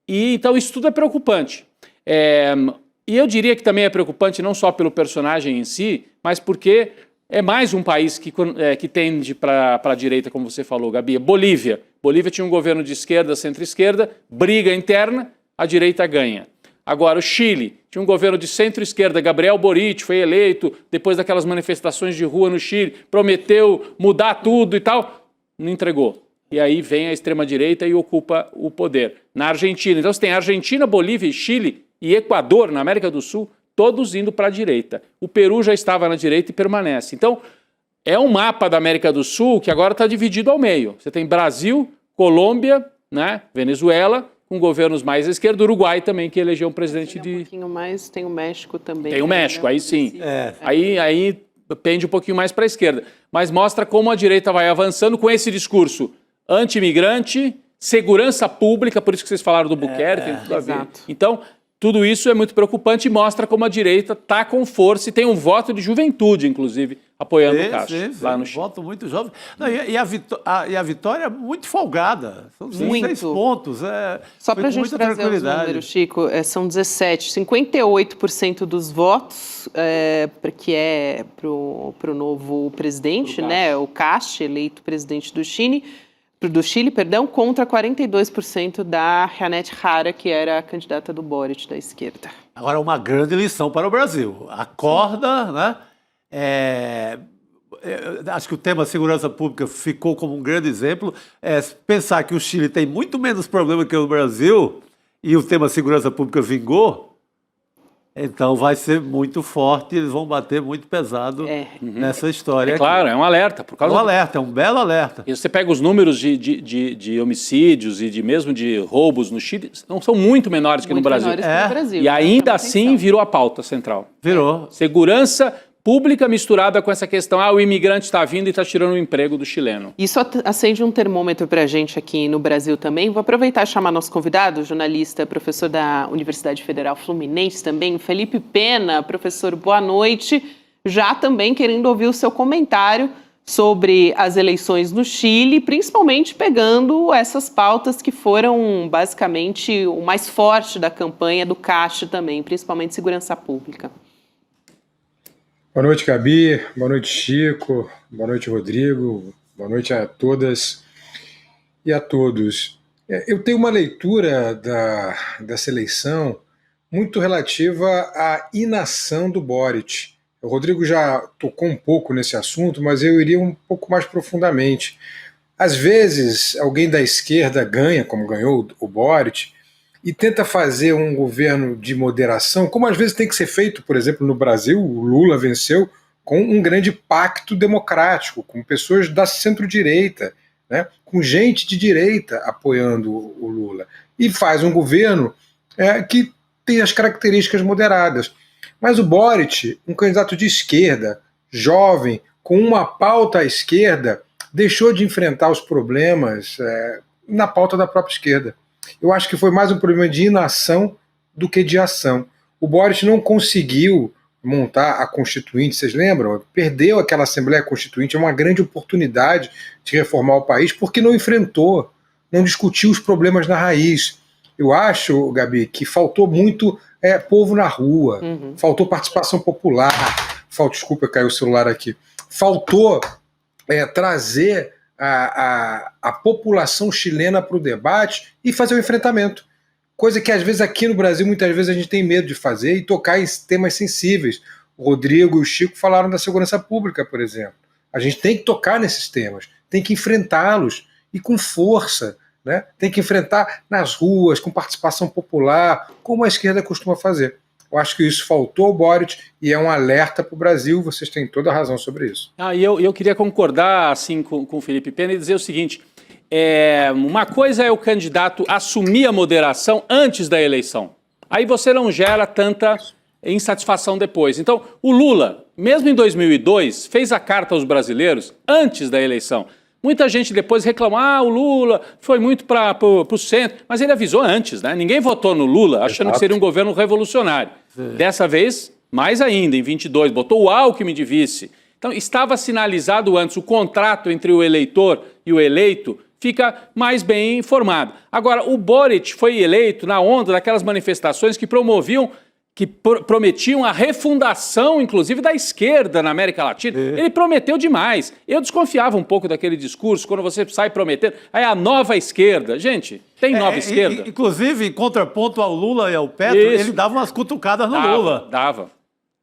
e então isso tudo é preocupante. E eu diria que também é preocupante não só pelo personagem em si, mas porque é mais um país que tende para a direita, como você falou, Gabi. Bolívia. Bolívia tinha um governo de esquerda, centro-esquerda, briga interna, a direita ganha. Agora, o Chile tinha um governo de centro-esquerda, Gabriel Boric foi eleito, depois daquelas manifestações de rua no Chile, prometeu mudar tudo e tal, não entregou. e aí vem a extrema-direita e ocupa o poder. Na Argentina, então você tem Argentina, Bolívia, Chile e Equador, na América do Sul, todos indo para a direita. O Peru já estava na direita e permanece. Então, é um mapa da América do Sul que agora está dividido ao meio. Você tem Brasil, Colômbia, né, Venezuela, com governos mais à esquerda, Uruguai também, que elegeu um presidente de... Um pouquinho mais, tem o México também. Tem o México, né? aí sim. Aí pende um pouquinho mais para a esquerda. Mas mostra como a direita vai avançando com esse discurso anti-imigrante, segurança pública, por isso que vocês falaram do Buquerque, tem tudo a ver. Exato. Então, tudo isso é muito preocupante e mostra como a direita está com força e tem um voto de juventude, inclusive, apoiando o Castro, lá no Chile. Voto muito jovem. Não, e a vitória é muito folgada. São 6 pontos. Só para a gente trazer os números, Chico, são 58% dos votos, que é para o novo presidente, né, o Cast, eleito presidente do Chile, contra 42% da Janete Jara, que era a candidata do Boric da esquerda. Agora, uma grande lição para o Brasil. Acorda, né? Acho que o tema segurança pública ficou como um grande exemplo. Pensar que o Chile tem muito menos problema que o Brasil e o tema segurança pública vingou, então vai ser muito forte, eles vão bater muito pesado nessa história. Claro, é um alerta. É um belo alerta. E você pega os números de homicídios e mesmo de roubos no Chile, não são muito menores que no Brasil. E ainda assim virou a pauta central. Virou. Segurança pública misturada com essa questão, o imigrante está vindo e está tirando o emprego do chileno. Isso acende um termômetro para a gente aqui no Brasil também. Vou aproveitar e chamar nosso convidado, jornalista, professor da Universidade Federal Fluminense também, Felipe Pena. Professor, boa noite. Já também querendo ouvir o seu comentário sobre as eleições no Chile, principalmente pegando essas pautas que foram basicamente o mais forte da campanha do Cast também, principalmente segurança pública. Boa noite, Gabi. Boa noite, Chico. Boa noite, Rodrigo. Boa noite a todas e a todos. Eu tenho uma leitura dessa eleição muito relativa à inação do Boric. O Rodrigo já tocou um pouco nesse assunto, mas eu iria um pouco mais profundamente. Às vezes, alguém da esquerda ganha, como ganhou o Boric, e tenta fazer um governo de moderação, como às vezes tem que ser feito, por exemplo, no Brasil, o Lula venceu com um grande pacto democrático, com pessoas da centro-direita, né, com gente de direita apoiando o Lula, e faz um governo que tem as características moderadas. Mas o Boric, um candidato de esquerda, jovem, com uma pauta à esquerda, deixou de enfrentar os problemas na pauta da própria esquerda. Eu acho que foi mais um problema de inação do que de ação. O Boric não conseguiu montar a Constituinte, vocês lembram? Perdeu aquela Assembleia Constituinte, é uma grande oportunidade de reformar o país, porque não enfrentou, não discutiu os problemas na raiz. Eu acho, Gabi, que faltou muito povo na rua, faltou participação popular, desculpa, caiu o celular aqui, faltou trazer a população chilena para o debate e fazer o enfrentamento. Coisa que às vezes aqui no Brasil, muitas vezes a gente tem medo de fazer e tocar em temas sensíveis. O Rodrigo e o Chico falaram da segurança pública, por exemplo. A gente tem que tocar nesses temas, tem que enfrentá-los e com força, né? Tem que enfrentar nas ruas, com participação popular, como a esquerda costuma fazer. Eu acho que isso faltou ao Boric e é um alerta para o Brasil, vocês têm toda a razão sobre isso. E eu queria concordar assim, com o Felipe Pena e dizer o seguinte, uma coisa é o candidato assumir a moderação antes da eleição. Aí você não gera tanta insatisfação depois. Então, o Lula, mesmo em 2002, fez a carta aos brasileiros antes da eleição. Muita gente depois reclama, o Lula foi muito para o centro, mas ele avisou antes, né? Ninguém votou no Lula achando que seria um governo revolucionário. Dessa vez, mais ainda, em 22, botou o Alckmin de vice. Então, estava sinalizado antes, o contrato entre o eleitor e o eleito fica mais bem informado. Agora, o Boric foi eleito na onda daquelas manifestações que prometiam a refundação, inclusive, da esquerda na América Latina. Ele prometeu demais. Eu desconfiava um pouco daquele discurso, quando você sai prometendo, aí a nova esquerda. Gente, tem nova esquerda? Inclusive, em contraponto ao Lula e ao Petro, ele dava umas cutucadas no Lula. Dava.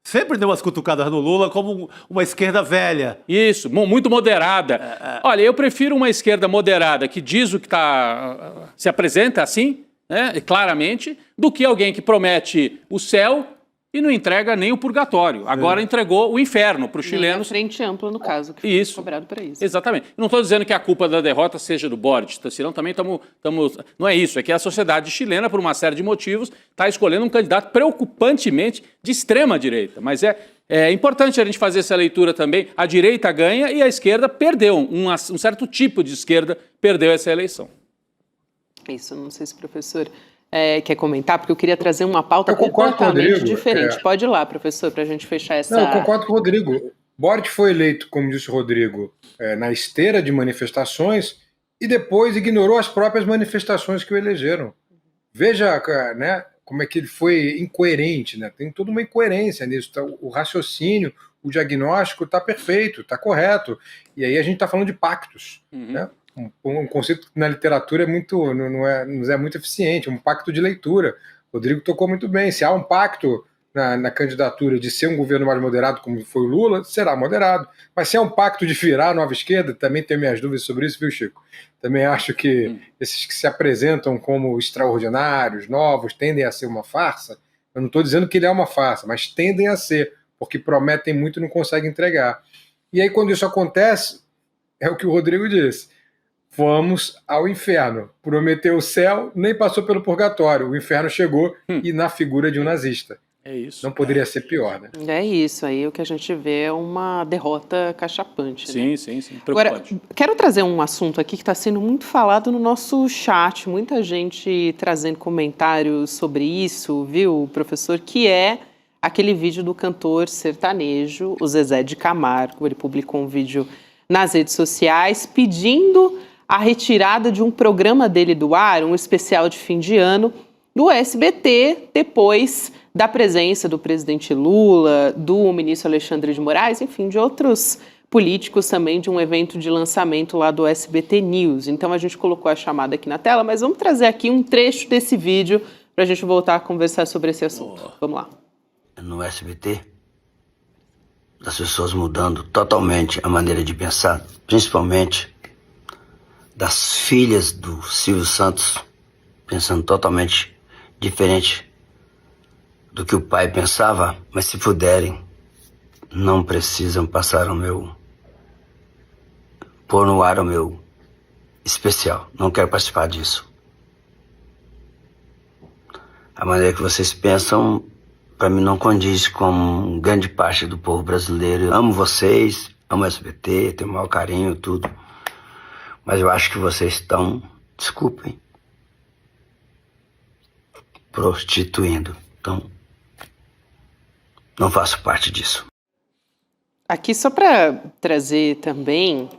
sempre deu umas cutucadas no Lula como uma esquerda velha. Isso, muito moderada. Olha, eu prefiro uma esquerda moderada que diz o que se apresenta assim, né, claramente, do que alguém que promete o céu e não entrega nem o purgatório. Agora entregou o inferno para os chilenos. Frente ampla, no caso, que foi cobrado para isso. Exatamente. Não estou dizendo que a culpa da derrota seja do Boric, senão também estamos... Não é isso, é que a sociedade chilena, por uma série de motivos, está escolhendo um candidato preocupantemente de extrema-direita. Mas é importante a gente fazer essa leitura também. A direita ganha e a esquerda perdeu. Um certo tipo de esquerda perdeu essa eleição. Isso, não sei se o professor quer comentar, porque eu queria trazer uma pauta completamente diferente. Pode ir lá, professor, para a gente fechar essa... Não, eu concordo com o Rodrigo. Boric foi eleito, como disse o Rodrigo, na esteira de manifestações e depois ignorou as próprias manifestações que o elegeram. Veja, né, como é que ele foi incoerente, né? Tem toda uma incoerência nisso. O raciocínio, o diagnóstico está perfeito, está correto. E aí a gente está falando de pactos, né? Um conceito que na literatura não é muito eficiente, um pacto de leitura. O Rodrigo tocou muito bem. Se há um pacto na candidatura de ser um governo mais moderado, como foi o Lula, será moderado. Mas se há um pacto de virar a nova esquerda, também tenho minhas dúvidas sobre isso, viu, Chico? Também acho que esses que se apresentam como extraordinários, novos, tendem a ser uma farsa. Eu não estou dizendo que ele é uma farsa, mas tendem a ser, porque prometem muito e não conseguem entregar. E aí, quando isso acontece, é o que o Rodrigo disse. Vamos ao inferno. Prometeu o céu, nem passou pelo purgatório. O inferno chegou e na figura de um nazista. É isso. Não poderia ser pior, né? É isso, aí o que a gente vê é uma derrota cachapante. Sim, né? sim. Preocupante. Agora, quero trazer um assunto aqui que está sendo muito falado no nosso chat, muita gente trazendo comentários sobre isso, viu, professor, que é aquele vídeo do cantor sertanejo, o Zezé de Camargo. Ele publicou um vídeo nas redes sociais pedindo a retirada de um programa dele do ar, um especial de fim de ano, do SBT, depois da presença do presidente Lula, do ministro Alexandre de Moraes, enfim, de outros políticos também, de um evento de lançamento lá do SBT News. Então a gente colocou a chamada aqui na tela, mas vamos trazer aqui um trecho desse vídeo para a gente voltar a conversar sobre esse assunto. Vamos lá. No SBT, das pessoas mudando totalmente a maneira de pensar, principalmente das filhas do Silvio Santos, pensando totalmente diferente do que o pai pensava, mas se puderem, não precisam pôr no ar o meu especial. Não quero participar disso. A maneira que vocês pensam, para mim, não condiz com grande parte do povo brasileiro. Eu amo vocês, amo o SBT, tenho o maior carinho, tudo. Mas eu acho que vocês estão, desculpem, prostituindo. Então, não faço parte disso. Aqui só para trazer também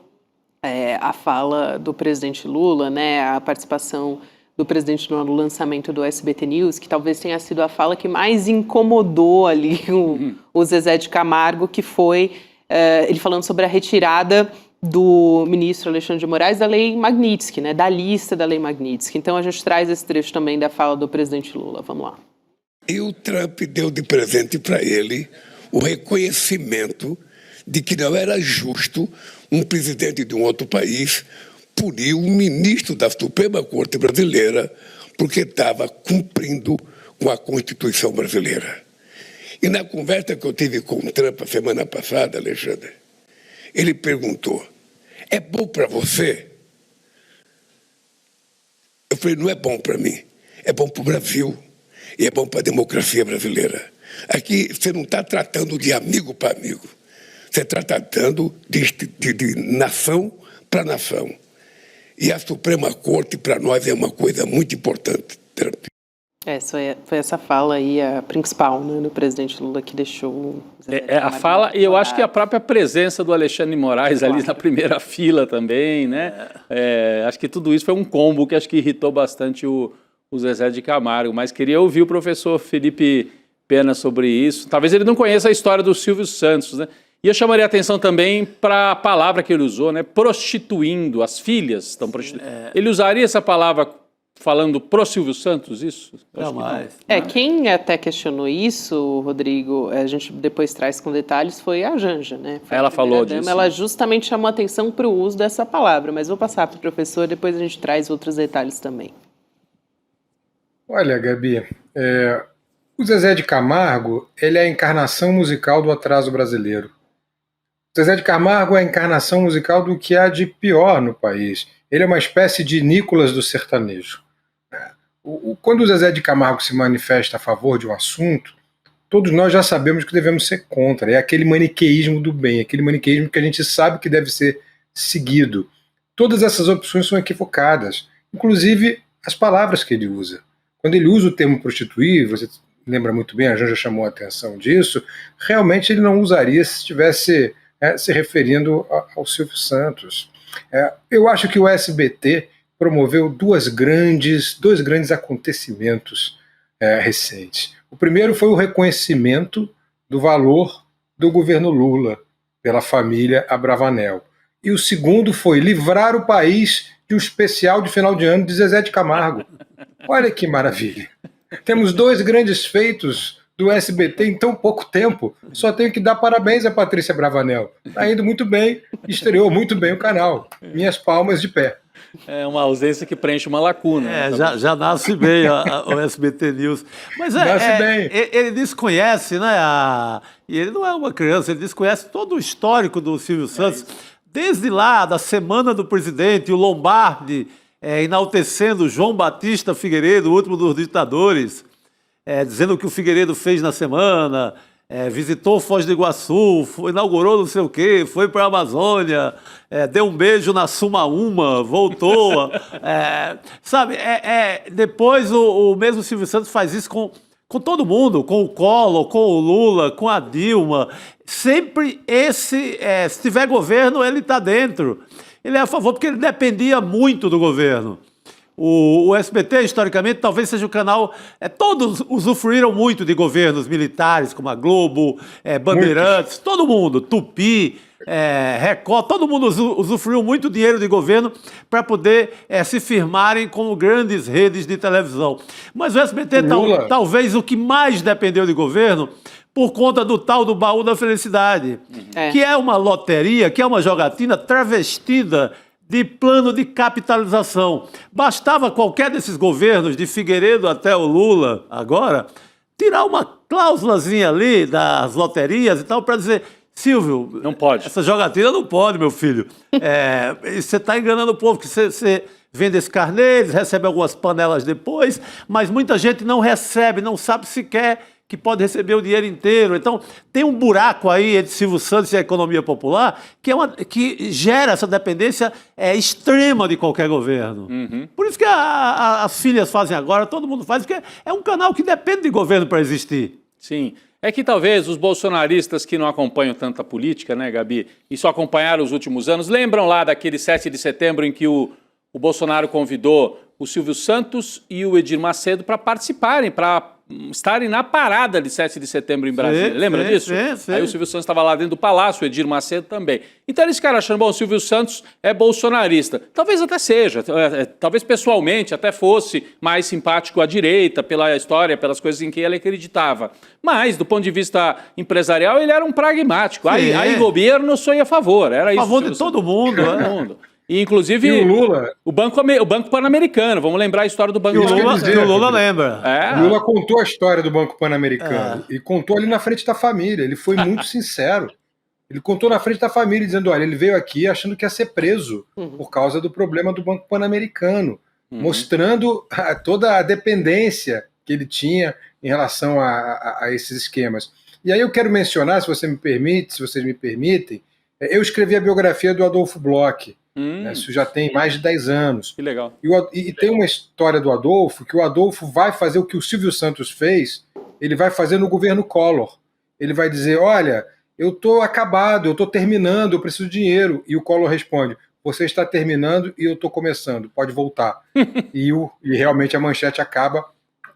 a fala do presidente Lula, né, a participação do presidente Lula no lançamento do SBT News, que talvez tenha sido a fala que mais incomodou ali o Zezé de Camargo, que foi ele falando sobre a retirada do ministro Alexandre de Moraes da Lei Magnitsky, né, da lista da Lei Magnitsky. Então a gente traz esse trecho também da fala do presidente Lula. Vamos lá. E o Trump deu de presente para ele o reconhecimento de que não era justo um presidente de um outro país punir um ministro da Suprema Corte brasileira porque estava cumprindo com a Constituição brasileira. E na conversa que eu tive com o Trump a semana passada, Alexandre, ele perguntou, é bom para você? Eu falei, não é bom para mim, é bom para o Brasil e é bom para a democracia brasileira. Aqui você não está tratando de amigo para amigo, você está tratando de nação para nação. E a Suprema Corte, para nós, é uma coisa muito importante, Trump. Foi essa fala aí, a principal, né, do presidente Lula, que deixou... a fala, e eu acho que a própria presença do Alexandre de Moraes ali na primeira fila também, né? Acho que tudo isso foi um combo que acho que irritou bastante o Zezé de Camargo. Mas queria ouvir o professor Felipe Pena sobre isso. Talvez ele não conheça a história do Silvio Santos, né? E eu chamaria a atenção também para a palavra que ele usou, né? Prostituindo, as filhas estão prostituindo. Ele usaria essa palavra falando pro Silvio Santos isso? Jamais. Quem até questionou isso, Rodrigo, a gente depois traz com detalhes, foi a Janja, né? Foi Ela a falou primeira-dama. disso. Ela justamente chamou atenção para o uso dessa palavra, mas vou passar para o professor, depois a gente traz outros detalhes também. Olha, Gabi, o Zezé de Camargo, ele é a encarnação musical do atraso brasileiro. O Zezé de Camargo é a encarnação musical do que há de pior no país. Ele é uma espécie de Nicolas do sertanejo. Quando o Zezé de Camargo se manifesta a favor de um assunto, todos nós já sabemos que devemos ser contra. É aquele maniqueísmo do bem, aquele maniqueísmo que a gente sabe que deve ser seguido. Todas essas opções são equivocadas, inclusive as palavras que ele usa. Quando ele usa o termo prostituir, você lembra muito bem, a Janja chamou a atenção disso, realmente ele não usaria se estivesse se referindo ao Silvio Santos. Eu acho que o SBT promoveu dois grandes acontecimentos recentes. O primeiro foi o reconhecimento do valor do governo Lula pela família Abravanel. E o segundo foi livrar o país de um especial de final de ano de Zezé de Camargo. Olha que maravilha. Temos dois grandes feitos do SBT em tão pouco tempo. Só tenho que dar parabéns a Patrícia Bravanel. Está indo muito bem, estreou muito bem o canal. Minhas palmas de pé. É uma ausência que preenche uma lacuna. Já nasce bem o SBT News. Mas Nasce bem. Ele desconhece, né? E ele não é uma criança, ele desconhece todo o histórico do Silvio Santos. Desde lá, da semana do presidente, o Lombardi enaltecendo João Batista Figueiredo, o último dos ditadores, dizendo o que o Figueiredo fez na semana, visitou Foz do Iguaçu, inaugurou não sei o quê, foi para a Amazônia, deu um beijo na Sumaúma, voltou. Sabe, depois o mesmo Silvio Santos faz isso com todo mundo, com o Collor, com o Lula, com a Dilma. Sempre se tiver governo, ele está dentro. Ele é a favor porque ele dependia muito do governo. O SBT, historicamente, talvez seja o canal... todos usufruíram muito de governos militares, como a Globo, Bandeirantes, todo mundo, Tupi, Record, todo mundo usufruiu muito dinheiro de governo para poder se firmarem como grandes redes de televisão. Mas o SBT, talvez o que mais dependeu de governo, por conta do tal do baú da felicidade, que é uma loteria, que é uma jogatina travestida de plano de capitalização. Bastava qualquer desses governos, de Figueiredo até o Lula, agora, tirar uma cláusulazinha ali das loterias e tal, para dizer, Silvio, não pode. Essa jogatina não pode, meu filho. Você está enganando o povo, que você vende esse carnê, eles recebem algumas panelas depois, mas muita gente não recebe, não sabe sequer que pode receber o dinheiro inteiro. Então, tem um buraco aí entre Silvio Santos e a economia popular que gera essa dependência extrema de qualquer governo. Por isso que as filhas fazem agora, todo mundo faz, porque é um canal que depende de governo para existir. Sim. É que talvez os bolsonaristas que não acompanham tanta política, né, Gabi, e só acompanharam os últimos anos, lembram lá daquele 7 de setembro em que o Bolsonaro convidou o Silvio Santos e o Edir Macedo para participarem, para estarem na parada de 7 de setembro em Brasília. Lembra disso? Sim. Aí o Silvio Santos estava lá dentro do palácio, o Edir Macedo também. Então eles ficaram achando, bom, o Silvio Santos é bolsonarista. Talvez até seja, talvez pessoalmente até fosse mais simpático à direita, pela história, pelas coisas em que ele acreditava. Mas, do ponto de vista empresarial, ele era um pragmático. Aí governo sou a favor. Era isso. A favor de todo mundo. Todo mundo. E, inclusive, o Lula, o Banco Pan-Americano. Vamos lembrar a história do Banco Pan-Americano. O Lula lembra. O Lula contou a história do Banco Pan-Americano. E contou ali na frente da família. Ele foi muito sincero. Ele contou na frente da família, dizendo, olha, ele veio aqui achando que ia ser preso por causa do problema do Banco Pan-Americano, mostrando toda a dependência que ele tinha em relação a esses esquemas. E aí eu quero mencionar, se vocês me permitem, eu escrevi a biografia do Adolfo Bloch. Isso já tem mais de 10 anos. Que legal. E tem uma história do Adolfo, que o Adolfo vai fazer o que o Silvio Santos fez, ele vai fazer no governo Collor. Ele vai dizer, olha, eu estou acabado, eu estou terminando, eu preciso de dinheiro. E o Collor responde, você está terminando e eu estou começando, pode voltar. e realmente a manchete acaba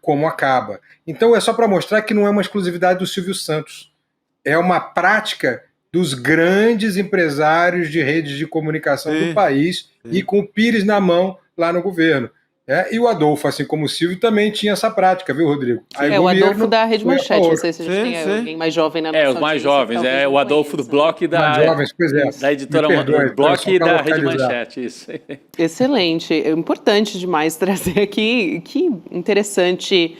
como acaba. Então é só para mostrar que não é uma exclusividade do Silvio Santos. É uma prática dos grandes empresários de redes de comunicação do país e com o Pires na mão lá no governo. E o Adolfo, assim como o Silvio, também tinha essa prática, viu, Rodrigo? O Adolfo da Rede Manchete, não sei se a gente tem alguém mais jovem na nossa os mais jovens, o Adolfo do Bloco e da editora Bloco e da Rede Manchete, isso. Excelente, é importante demais trazer aqui, que interessante,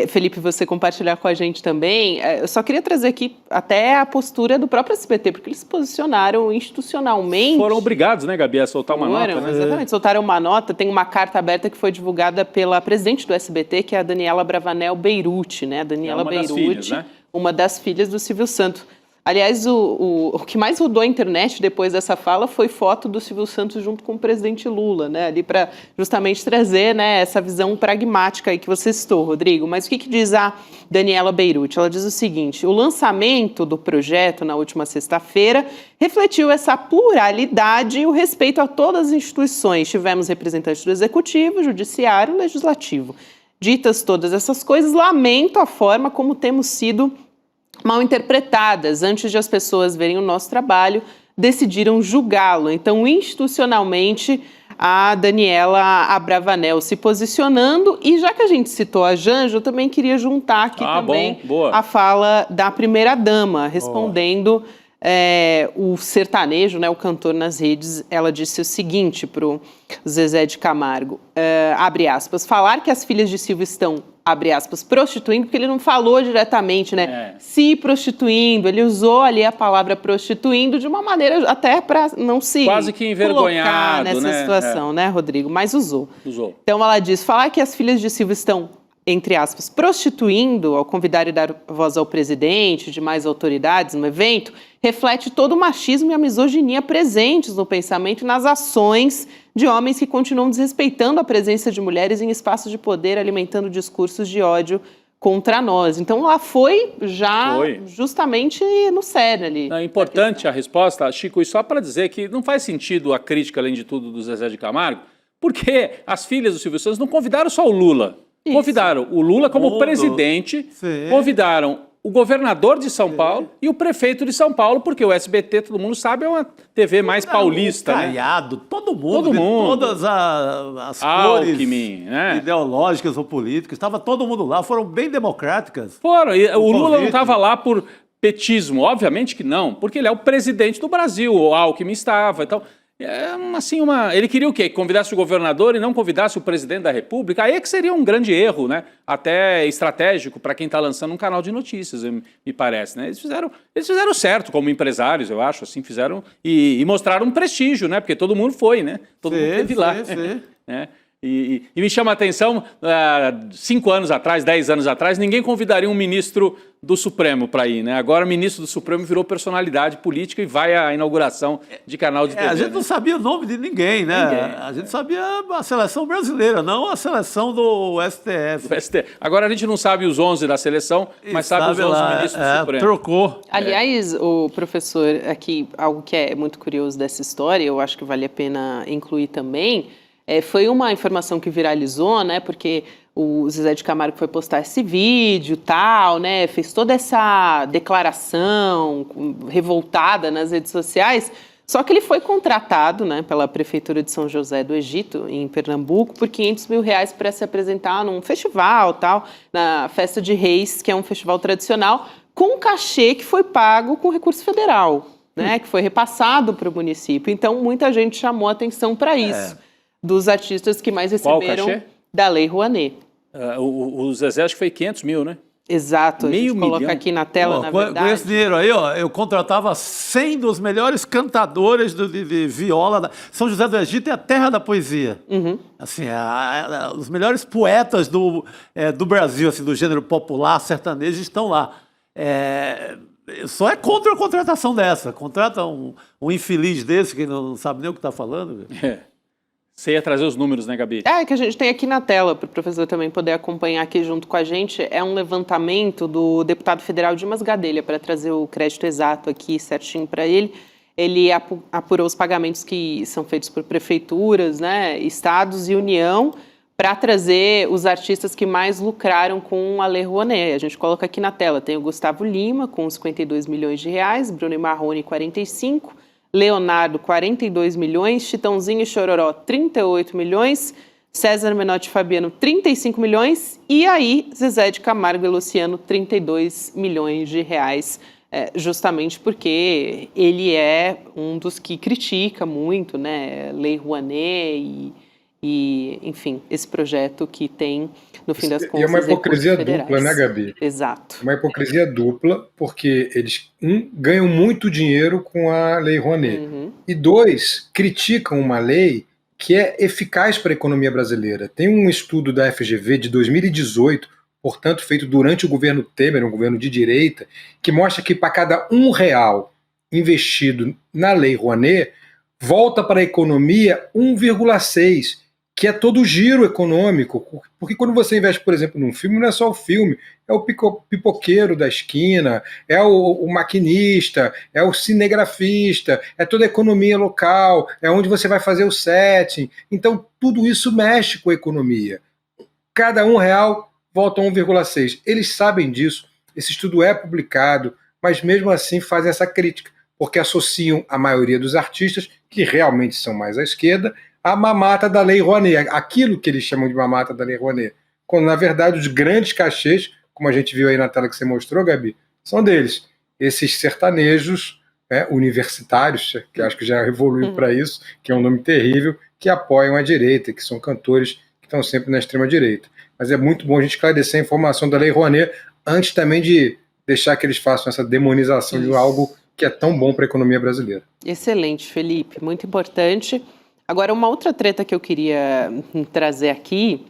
Felipe, você compartilhar com a gente também. Eu só queria trazer aqui até a postura do próprio SBT, porque eles se posicionaram institucionalmente. Foram obrigados, né, Gabi, a soltar uma nota, né? Exatamente, soltaram uma nota. Tem uma carta aberta que foi divulgada pela presidente do SBT, que é a Daniela Bravanel Beirute, né? A Daniela Beirute, filhas, né? Uma das filhas do Silvio Santos. Aliás, o que mais rodou a internet depois dessa fala foi foto do Silvio Santos junto com o presidente Lula, né? Ali para justamente trazer, né, essa visão pragmática aí que você citou, Rodrigo. Mas o que diz a Daniela Beirute? Ela diz o seguinte: o lançamento do projeto na última sexta-feira refletiu essa pluralidade e o respeito a todas as instituições. Tivemos representantes do Executivo, Judiciário e Legislativo. Ditas todas essas coisas, lamento a forma como temos sido mal interpretadas. Antes de as pessoas verem o nosso trabalho, decidiram julgá-lo. Então, institucionalmente, a Daniela Abravanel se posicionando. E já que a gente citou a Janja, eu também queria juntar aqui também a fala da primeira-dama, respondendo o sertanejo, né, o cantor nas redes. Ela disse o seguinte para o Zezé de Camargo, abre aspas, falar que as filhas de Silvio estão, abre aspas, prostituindo, porque ele não falou diretamente, né, se prostituindo, ele usou ali a palavra prostituindo de uma maneira até para não se quase que envergonhado, colocar nessa situação, né, Rodrigo, mas usou. Então ela diz, falar que as filhas de Silvio estão, entre aspas, prostituindo ao convidar e dar voz ao presidente, demais autoridades no evento, reflete todo o machismo e a misoginia presentes no pensamento e nas ações de homens que continuam desrespeitando a presença de mulheres em espaços de poder, alimentando discursos de ódio contra nós. Então, ela foi justamente no sério ali. É importante a resposta, Chico, e só para dizer que não faz sentido a crítica, além de tudo, do Zezé de Camargo, porque as filhas do Silvio Santos não convidaram só o Lula. Isso. Convidaram o Lula como presidente, convidaram o governador de São Paulo e o prefeito de São Paulo, porque o SBT, todo mundo sabe, é uma TV mais paulista, né? Todo mundo. Todas as cores ideológicas ou políticas, estava todo mundo lá, foram bem democráticas. Foram, e o Lula não estava lá por petismo, obviamente que não, porque ele é o presidente do Brasil, o Alckmin estava, então... ele queria o quê? Que convidasse o governador e não convidasse o presidente da República? Aí é que seria um grande erro, né? Até estratégico para quem está lançando um canal de notícias, me parece, né? Eles fizeram certo como empresários, eu acho, assim, fizeram e mostraram um prestígio, né? Porque todo mundo foi, né? Todo mundo esteve lá. Né? E me chama a atenção, 5 anos atrás, 10 anos atrás, ninguém convidaria um ministro do Supremo para ir, né? Agora o ministro do Supremo virou personalidade política e vai à inauguração de canal de TV. A gente não sabia o nome de ninguém, né? A gente sabia a seleção brasileira, não a seleção do STF. Agora a gente não sabe os 11 da seleção, mas sabe os 11 ministros do Supremo. Trocou. Aliás, o professor, aqui, algo que é muito curioso dessa história, eu acho que vale a pena incluir também, foi uma informação que viralizou, né? Porque o Zezé de Camargo foi postar esse vídeo, tal, né? Fez toda essa declaração revoltada nas redes sociais. Só que ele foi contratado, né, pela Prefeitura de São José do Egito, em Pernambuco, por R$500 mil para se apresentar num festival, tal, na Festa de Reis, que é um festival tradicional, com um cachê que foi pago com recurso federal, né? Que foi repassado para o município. Então, muita gente chamou a atenção para isso. Dos artistas que mais receberam da Lei Rouanet. O Zezé acho que foi 500 mil, né? Exato, a gente coloca aqui na tela, na verdade. Com esse dinheiro aí, eu contratava 100 dos melhores cantadores de viola. São José do Egito é a terra da poesia. Assim, os melhores poetas do Brasil, assim, do gênero popular, sertanejo, estão lá. Só é contra a contratação dessa. Contrata um infeliz desse que não sabe nem o que está falando. Você ia trazer os números, né, Gabi? Que a gente tem aqui na tela, para o professor também poder acompanhar aqui junto com a gente. É um levantamento do deputado federal Dimas Gadelha, para trazer o crédito exato aqui, certinho para ele. Ele apurou os pagamentos que são feitos por prefeituras, né, estados e União, para trazer os artistas que mais lucraram com a Lei Rouanet. A gente coloca aqui na tela. Tem o Gustavo Lima, com 52 milhões de reais, Bruno Marrone, 45, Leonardo, 42 milhões, Chitãozinho e Chororó, 38 milhões, César Menotti Fabiano, 35 milhões, e aí Zezé de Camargo e Luciano, 32 milhões de reais, justamente porque ele é um dos que critica muito, né, Lei Rouanet e, enfim, esse projeto que tem, no fim das contas, e é uma hipocrisia recursos dupla, né, federais. Gabi? Exato. Uma hipocrisia dupla, porque eles, ganham muito dinheiro com a Lei Rouanet, e dois, criticam uma lei que é eficaz para a economia brasileira. Tem um estudo da FGV de 2018, portanto feito durante o governo Temer, um governo de direita, que mostra que para cada R$1 investido na Lei Rouanet, volta para a economia 1,6, que é todo o giro econômico. Porque quando você investe, por exemplo, num filme, não é só o filme, é o pipoqueiro da esquina, é o maquinista, é o cinegrafista, é toda a economia local, é onde você vai fazer o setting. Então, tudo isso mexe com a economia. Cada R$1 volta a 1,6. Eles sabem disso, esse estudo é publicado, mas mesmo assim fazem essa crítica, porque associam a maioria dos artistas, que realmente são mais à esquerda, a mamata da Lei Rouanet, aquilo que eles chamam de mamata da Lei Rouanet, quando na verdade os grandes cachês, como a gente viu aí na tela que você mostrou, Gabi, são deles, esses sertanejos, universitários, que acho que já evoluiu para isso, que é um nome terrível, que apoiam a direita, que são cantores que estão sempre na extrema direita. Mas é muito bom a gente esclarecer a informação da Lei Rouanet antes também de deixar que eles façam essa demonização de algo que é tão bom para a economia brasileira. Excelente, Felipe, muito importante. Agora, uma outra treta que eu queria trazer aqui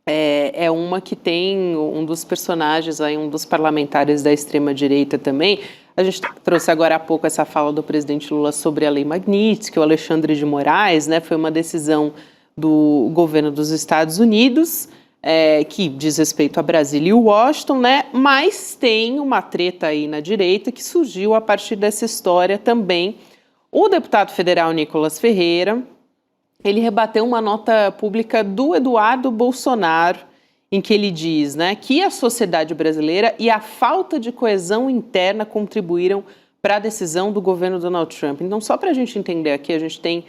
é uma que tem um dos personagens, aí, um dos parlamentares da extrema-direita também. A gente trouxe agora há pouco essa fala do presidente Lula sobre a Lei Magnitsky, o Alexandre de Moraes, né? Foi uma decisão do governo dos Estados Unidos, que diz respeito a Brasília e Washington, né? Mas tem uma treta aí na direita que surgiu a partir dessa história também. O deputado federal Nicolas Ferreira, ele rebateu uma nota pública do Eduardo Bolsonaro, em que ele diz, né, que a sociedade brasileira e a falta de coesão interna contribuíram para a decisão do governo Donald Trump. Então, só para a gente entender aqui, a gente tem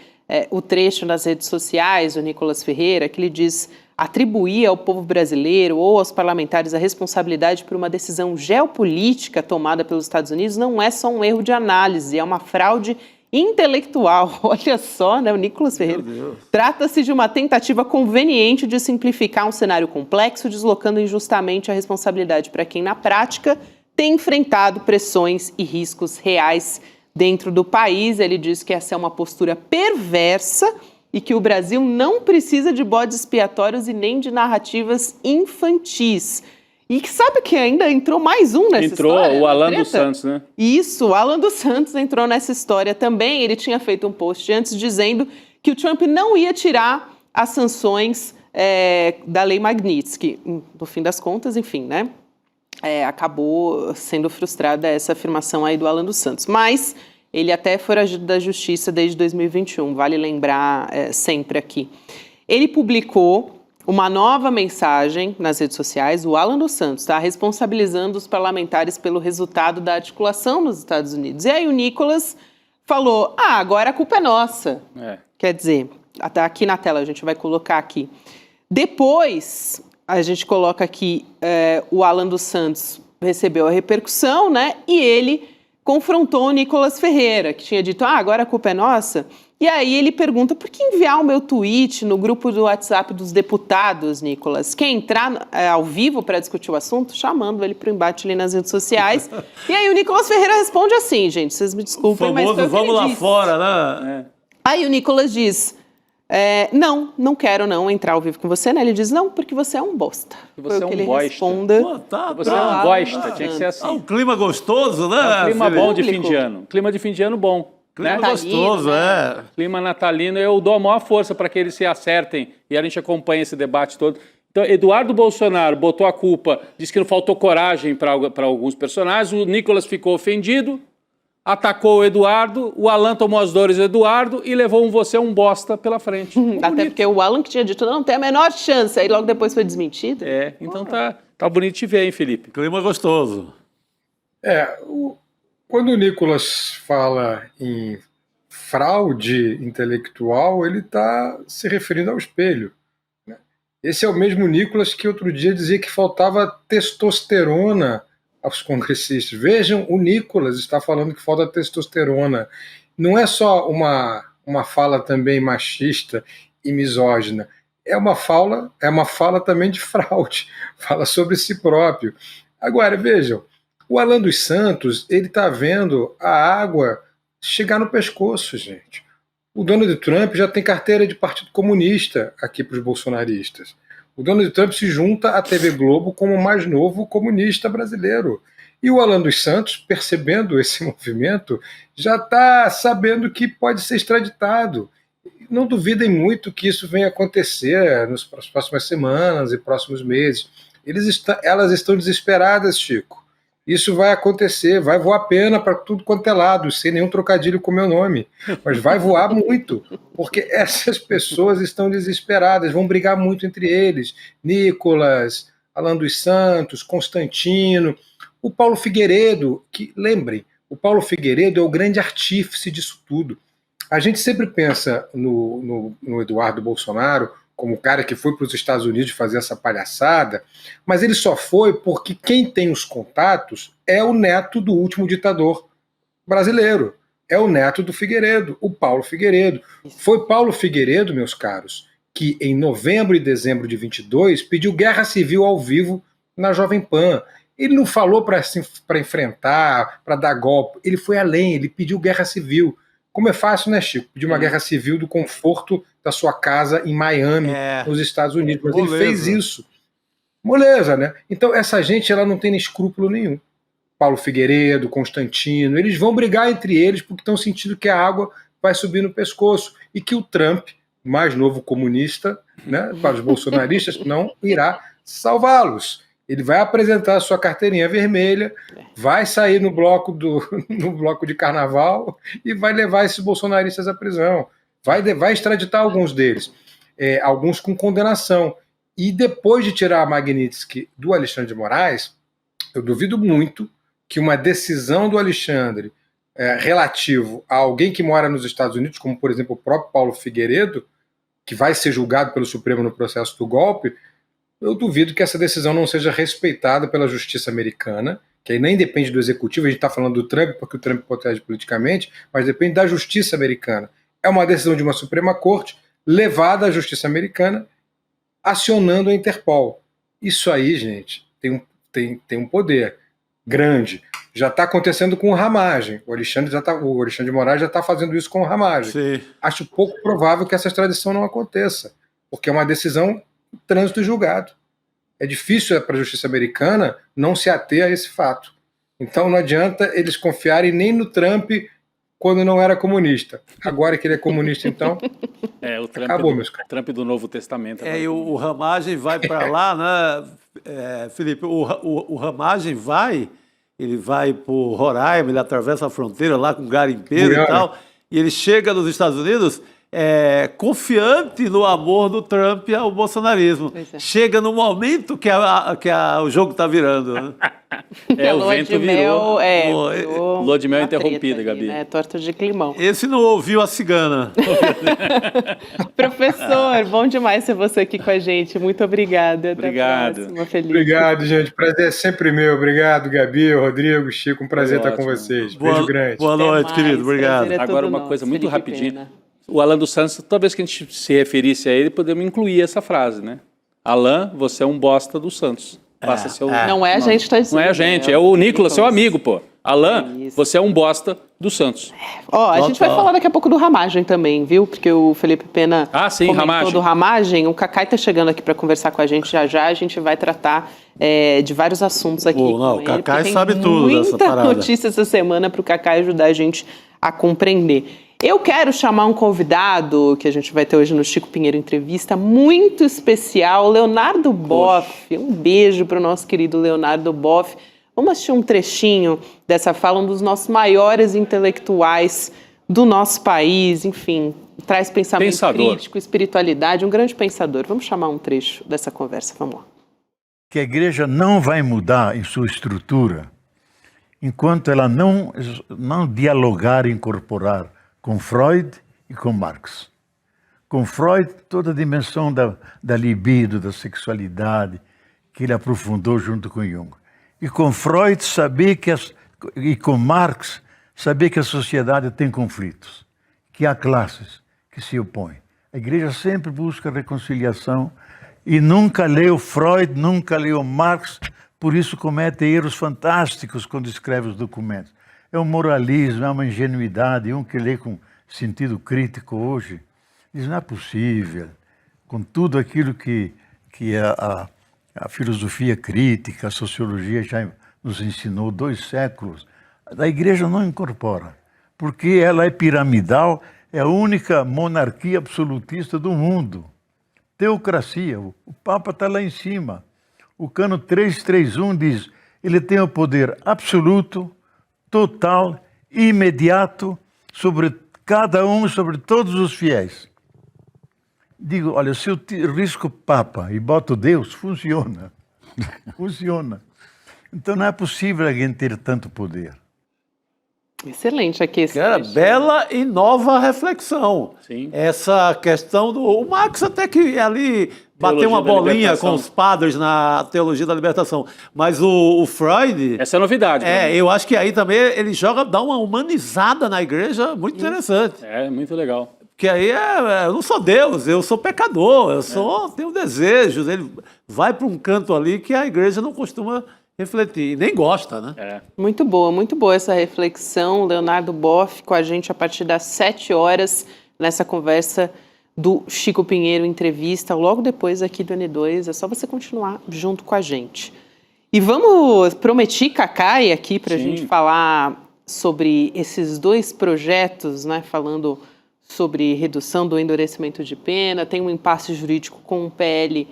o trecho nas redes sociais do Nicolas Ferreira, que ele diz: atribuir ao povo brasileiro ou aos parlamentares a responsabilidade por uma decisão geopolítica tomada pelos Estados Unidos não é só um erro de análise, é uma fraude intelectual. Olha só, né, o Nicolas Ferreira. Trata-se de uma tentativa conveniente de simplificar um cenário complexo, deslocando injustamente a responsabilidade para quem, na prática, tem enfrentado pressões e riscos reais dentro do país. Ele diz que essa é uma postura perversa e que o Brasil não precisa de bodes expiatórios e nem de narrativas infantis. E que sabe que ainda entrou mais um nessa história? Entrou o Alan dos Santos, né? Isso, o Alan dos Santos entrou nessa história também. Ele tinha feito um post antes dizendo que o Trump não ia tirar as sanções da Lei Magnitsky. No fim das contas, enfim, né? Acabou sendo frustrada essa afirmação aí do Alan dos Santos. Mas ele até foi foragido da justiça desde 2021, vale lembrar sempre aqui. Ele publicou uma nova mensagem nas redes sociais, o Alan dos Santos, tá? Responsabilizando os parlamentares pelo resultado da articulação nos Estados Unidos. E aí o Nicolas falou, agora a culpa é nossa. Quer dizer, até aqui na tela, a gente vai colocar aqui. Depois, a gente coloca aqui, o Alan dos Santos recebeu a repercussão, né? E ele confrontou o Nicolas Ferreira, que tinha dito, agora a culpa é nossa. E aí ele pergunta, por que enviar o meu tweet no grupo do WhatsApp dos deputados, Nicolas? Quer entrar ao vivo para discutir o assunto? Chamando ele para o embate ali nas redes sociais. E aí o Nicolas Ferreira responde assim, gente, vocês me desculpem, mas foi o que vamos lá disse. fora, né? Aí o Nicolas diz, não quero não entrar ao vivo com você, né? Ele diz, não, porque você é um bosta. Você é um ele bosta. responda. Você é um bosta, tinha que ser assim. Um clima gostoso, né? Um clima bom de Público. fim de ano. Clima de fim de ano bom. Clima né? gostoso, Natalino, Clima natalino, eu dou a maior força para que eles se acertem e a gente acompanhe esse debate todo. Então, Eduardo Bolsonaro botou a culpa, disse que não faltou coragem para alguns personagens, o Nicolas ficou ofendido, atacou o Eduardo, o Alan tomou as dores do Eduardo e levou você um bosta pela frente. Até porque o Alan que tinha dito, não tem a menor chance, aí logo depois foi desmentido. Então tá bonito de ver, hein, Felipe? Clima gostoso. Quando o Nicolas fala em fraude intelectual, ele está se referindo ao espelho. Esse é o mesmo Nicolas que outro dia dizia que faltava testosterona aos congressistas. Vejam, o Nicolas está falando que falta testosterona. Não é só uma fala também machista e misógina, é uma fala também de fraude, fala sobre si próprio. Agora, vejam, o Alan dos Santos, ele está vendo a água chegar no pescoço, gente. O Donald Trump já tem carteira de Partido Comunista aqui para os bolsonaristas. O Donald Trump se junta à TV Globo como o mais novo comunista brasileiro. E o Alan dos Santos, percebendo esse movimento, já está sabendo que pode ser extraditado. Não duvidem muito que isso venha acontecer nas próximas semanas e próximos meses. Elas estão desesperadas, Chico. Isso vai acontecer, vai voar pena para tudo quanto é lado, sem nenhum trocadilho com o meu nome. Mas vai voar muito, porque essas pessoas estão desesperadas, vão brigar muito entre eles. Nicolas, Alan dos Santos, Constantino, o Paulo Figueiredo, que, lembrem, o Paulo Figueiredo é o grande artífice disso tudo. A gente sempre pensa no Eduardo Bolsonaro como o cara que foi para os Estados Unidos fazer essa palhaçada, mas ele só foi porque quem tem os contatos é o neto do último ditador brasileiro, é o neto do Figueiredo, o Paulo Figueiredo. Foi Paulo Figueiredo, meus caros, que em novembro e dezembro de 22 pediu guerra civil ao vivo na Jovem Pan. Ele não falou para enfrentar, para dar golpe, ele foi além, ele pediu guerra civil. Como é fácil, né, Chico? Pedir uma guerra civil do conforto da sua casa em Miami, nos Estados Unidos. Mas ele fez isso. Moleza, né? Então, essa gente ela não tem escrúpulo nenhum. Paulo Figueiredo, Constantino, eles vão brigar entre eles porque estão sentindo que a água vai subir no pescoço e que o Trump, mais novo comunista, né, para os bolsonaristas, não irá salvá-los. Ele vai apresentar a sua carteirinha vermelha, vai sair no bloco de carnaval e vai levar esses bolsonaristas à prisão. Vai extraditar alguns deles, alguns com condenação. E depois de tirar a Magnitsky do Alexandre de Moraes, eu duvido muito que uma decisão do Alexandre relativo a alguém que mora nos Estados Unidos, como por exemplo o próprio Paulo Figueiredo, que vai ser julgado pelo Supremo no processo do golpe, eu duvido que essa decisão não seja respeitada pela justiça americana, que aí nem depende do executivo, a gente está falando do Trump porque o Trump protege politicamente, mas depende da justiça americana. É uma decisão de uma Suprema Corte levada à justiça americana, acionando a Interpol. Isso aí, gente, tem um poder grande. Já está acontecendo com o Ramagem. O Alexandre de Moraes já está fazendo isso com o Ramagem. Sim. Acho pouco provável que essa extradição não aconteça, porque é uma decisão trânsito julgado. É difícil para a justiça americana não se ater a esse fato. Então não adianta eles confiarem nem no Trump quando não era comunista. Agora que ele é comunista, então, o Trump acabou, meus caras. Trump do Novo Testamento. E o Ramagem vai para lá, né, Felipe? O Ramagem ele vai para o Roraima, ele atravessa a fronteira lá com garimpeiro e tal, e ele chega nos Estados Unidos confiante no amor do Trump ao bolsonarismo. Chega no momento que o jogo está virando. Né? O vento virou. Lua de mel interrompida, Gabi. Né? Torta de climão. Esse não ouviu a cigana. Professor, bom demais ter você aqui com a gente. Muito obrigada. Obrigado. Obrigado, gente. Prazer é sempre meu. Obrigado, Gabi, Rodrigo, Chico. Um prazer estar com vocês. Beijo grande. Boa noite, querido. Obrigado. Agora uma coisa muito rapidinho. O Alan dos Santos, toda vez que a gente se referisse a ele, podemos incluir essa frase, né? Alan, você é um bosta do Santos. Passa seu Não é a gente que está dizendo. Não é a gente, é o Nicolas, seu amigo, pô. Alan, você é um bosta do Santos. A gente vai falar daqui a pouco do Ramagem também, viu? Porque o Felipe Pena comentou do Ramagem. O Cacai está chegando aqui para conversar com a gente já. A gente vai tratar de vários assuntos aqui. O Cacai sabe tudo dessa parada. Muita notícia essa semana para o Cacai ajudar a gente a compreender. Eu quero chamar um convidado que a gente vai ter hoje no Chico Pinheiro Entrevista, muito especial, Leonardo Boff. Um beijo para o nosso querido Leonardo Boff. Vamos assistir um trechinho dessa fala, um dos nossos maiores intelectuais do nosso país, enfim, traz pensamento crítico, espiritualidade, um grande pensador. Vamos chamar um trecho dessa conversa, vamos lá. Que a igreja não vai mudar em sua estrutura enquanto ela não dialogar e incorporar com Freud e com Marx. Com Freud, toda a dimensão da libido, da sexualidade, que ele aprofundou junto com Jung. E com Freud, e com Marx, saber que a sociedade tem conflitos, que há classes que se opõem. A igreja sempre busca reconciliação e nunca leu Freud, nunca leu Marx, por isso comete erros fantásticos quando escreve os documentos. É um moralismo, é uma ingenuidade, um que lê com sentido crítico hoje. Diz, não é possível, com tudo aquilo que a filosofia crítica, a sociologia já nos ensinou 2 séculos, a igreja não incorpora, porque ela é piramidal, é a única monarquia absolutista do mundo. Teocracia, o Papa está lá em cima. O cano 331 diz, ele tem o poder absoluto, total, imediato, sobre cada um, sobre todos os fiéis. Digo, olha, se eu risco Papa e boto Deus, funciona. Funciona. Então não é possível alguém ter tanto poder. Excelente aqui esse Cara, trecho. bela e nova reflexão. Sim. Essa questão do... O Marx até que ali bateu uma da bolinha libertação. com os padres na teologia da libertação. Mas o Freud... Essa é a novidade. pra mim. eu acho que aí também ele dá uma humanizada na igreja muito interessante. É, muito legal. Porque aí eu não sou Deus, eu sou pecador, tenho desejos. Ele vai para um canto ali que a igreja não costuma refletir, e nem gosta, né? É. Muito boa essa reflexão. Leonardo Boff com a gente a partir das 7 horas nessa conversa do Chico Pinheiro Entrevista, logo depois aqui do N2. É só você continuar junto com a gente. E prometi Cacai aqui para a gente falar sobre esses 2 projetos, né? Falando sobre redução do endurecimento de pena, tem um impasse jurídico com o PL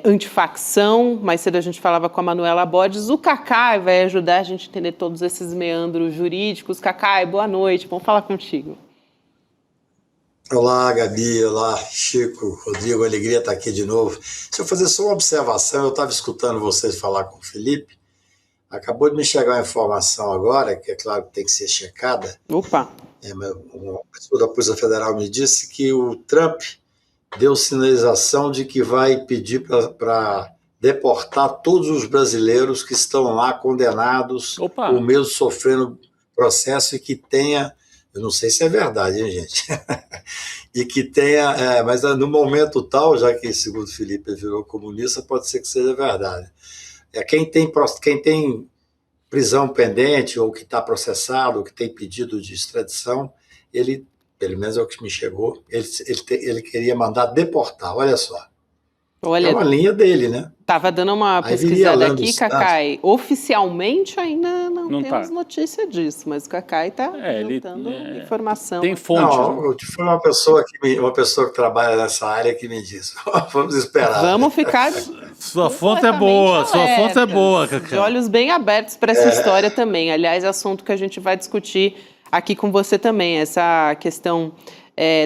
antifacção. Mais cedo a gente falava com a Manuela Borges. O Cacai vai ajudar a gente a entender todos esses meandros jurídicos. Cacai, boa noite, vamos falar contigo. Olá, Gabi, olá, Chico, Rodrigo, alegria estar aqui de novo. Se eu fazer só uma observação, eu estava escutando vocês falar com o Felipe, acabou de me chegar uma informação agora, que é claro que tem que ser checada. Opa! Uma pessoa da Polícia Federal me disse que o Trump deu sinalização de que vai pedir para deportar todos os brasileiros que estão lá condenados, ou mesmo sofrendo processo, e que tenha, eu não sei se é verdade, hein, gente? E que tenha, mas no momento tal, já que segundo o Felipe ele virou comunista, pode ser que seja verdade. Quem tem prisão pendente, ou que está processado, ou que tem pedido de extradição, ele, pelo menos é o que me chegou, ele queria mandar deportar, olha só. Olha, é uma linha dele, né? Estava dando uma pesquisada aqui, Cacai. Oficialmente ainda não temos notícia disso, mas o Cacai está dando informação. Tem fonte. Não, foi uma pessoa que trabalha nessa área que me disse. Vamos esperar. Vamos ficar... Sua fonte é boa, Cacai. De olhos bem abertos para essa história também. Aliás, assunto que a gente vai discutir aqui com você também, essa questão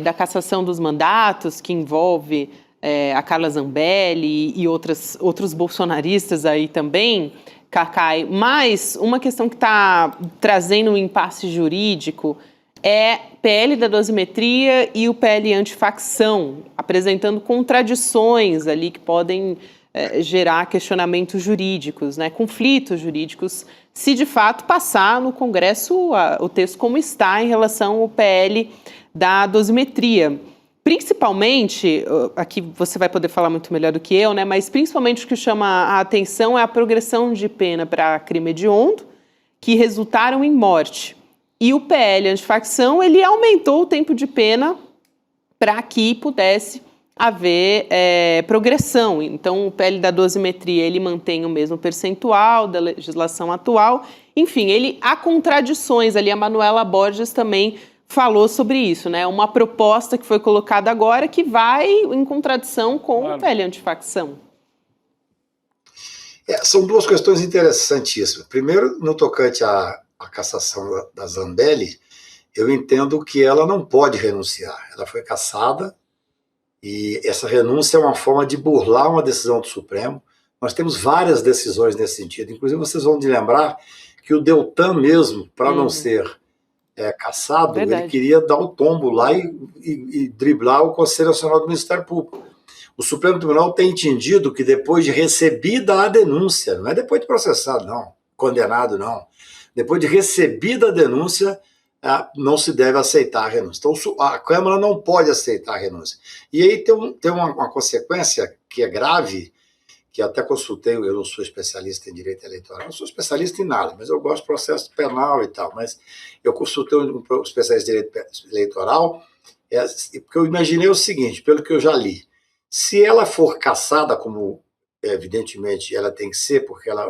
da cassação dos mandatos, que envolve a Carla Zambelli e outros bolsonaristas aí também, Cacai. Mas uma questão que está trazendo um impasse jurídico é PL da dosimetria e o PL antifacção, apresentando contradições ali que podem gerar questionamentos jurídicos, né, conflitos jurídicos, se de fato passar no Congresso o texto como está em relação ao PL da dosimetria. Principalmente, aqui você vai poder falar muito melhor do que eu, né, mas principalmente o que chama a atenção é a progressão de pena para crime hediondo, que resultaram em morte. E o PL antifacção, ele aumentou o tempo de pena para que pudesse haver progressão. Então, o PL da dosimetria, ele mantém o mesmo percentual da legislação atual. Enfim, há contradições ali. A Manuela Borges também falou sobre isso, né? Uma proposta que foi colocada agora que vai em contradição com o PL antifacção. São 2 questões interessantíssimas. Primeiro, no tocante à cassação da Zambelli, eu entendo que ela não pode renunciar. Ela foi cassada, e essa renúncia é uma forma de burlar uma decisão do Supremo. Nós temos várias decisões nesse sentido. Inclusive, vocês vão lembrar que o Deltan mesmo, para não ser cassado, ele Verdade. queria dar um tombo lá e driblar o Conselho Nacional do Ministério Público. O Supremo Tribunal tem entendido que depois de recebida a denúncia, não é depois de processado, não, condenado, não, depois de recebida a denúncia, não se deve aceitar a renúncia. Então, a Câmara não pode aceitar a renúncia. E aí tem uma consequência que é grave, que até consultei, eu não sou especialista em direito eleitoral, não sou especialista em nada, mas eu gosto de processo penal e tal, mas eu consultei um especialista em direito eleitoral, porque eu imaginei o seguinte, pelo que eu já li, se ela for cassada, como evidentemente ela tem que ser, porque ela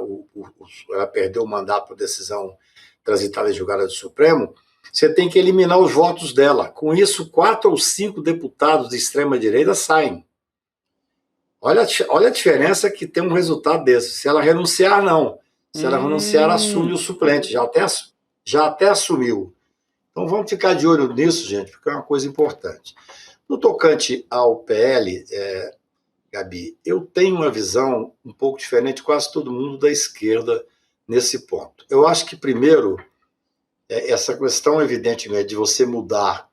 perdeu o mandato por decisão transitada em julgada do Supremo, você tem que eliminar os votos dela. Com isso, 4 ou 5 deputados de extrema-direita saem. Olha a diferença que tem um resultado desse. Se ela renunciar, não. Se ela renunciar, assume o suplente. Já até assumiu. Então vamos ficar de olho nisso, gente, porque é uma coisa importante. No tocante ao PL, Gabi, eu tenho uma visão um pouco diferente de quase todo mundo da esquerda nesse ponto. Eu acho que, primeiro, essa questão, evidentemente, de você mudar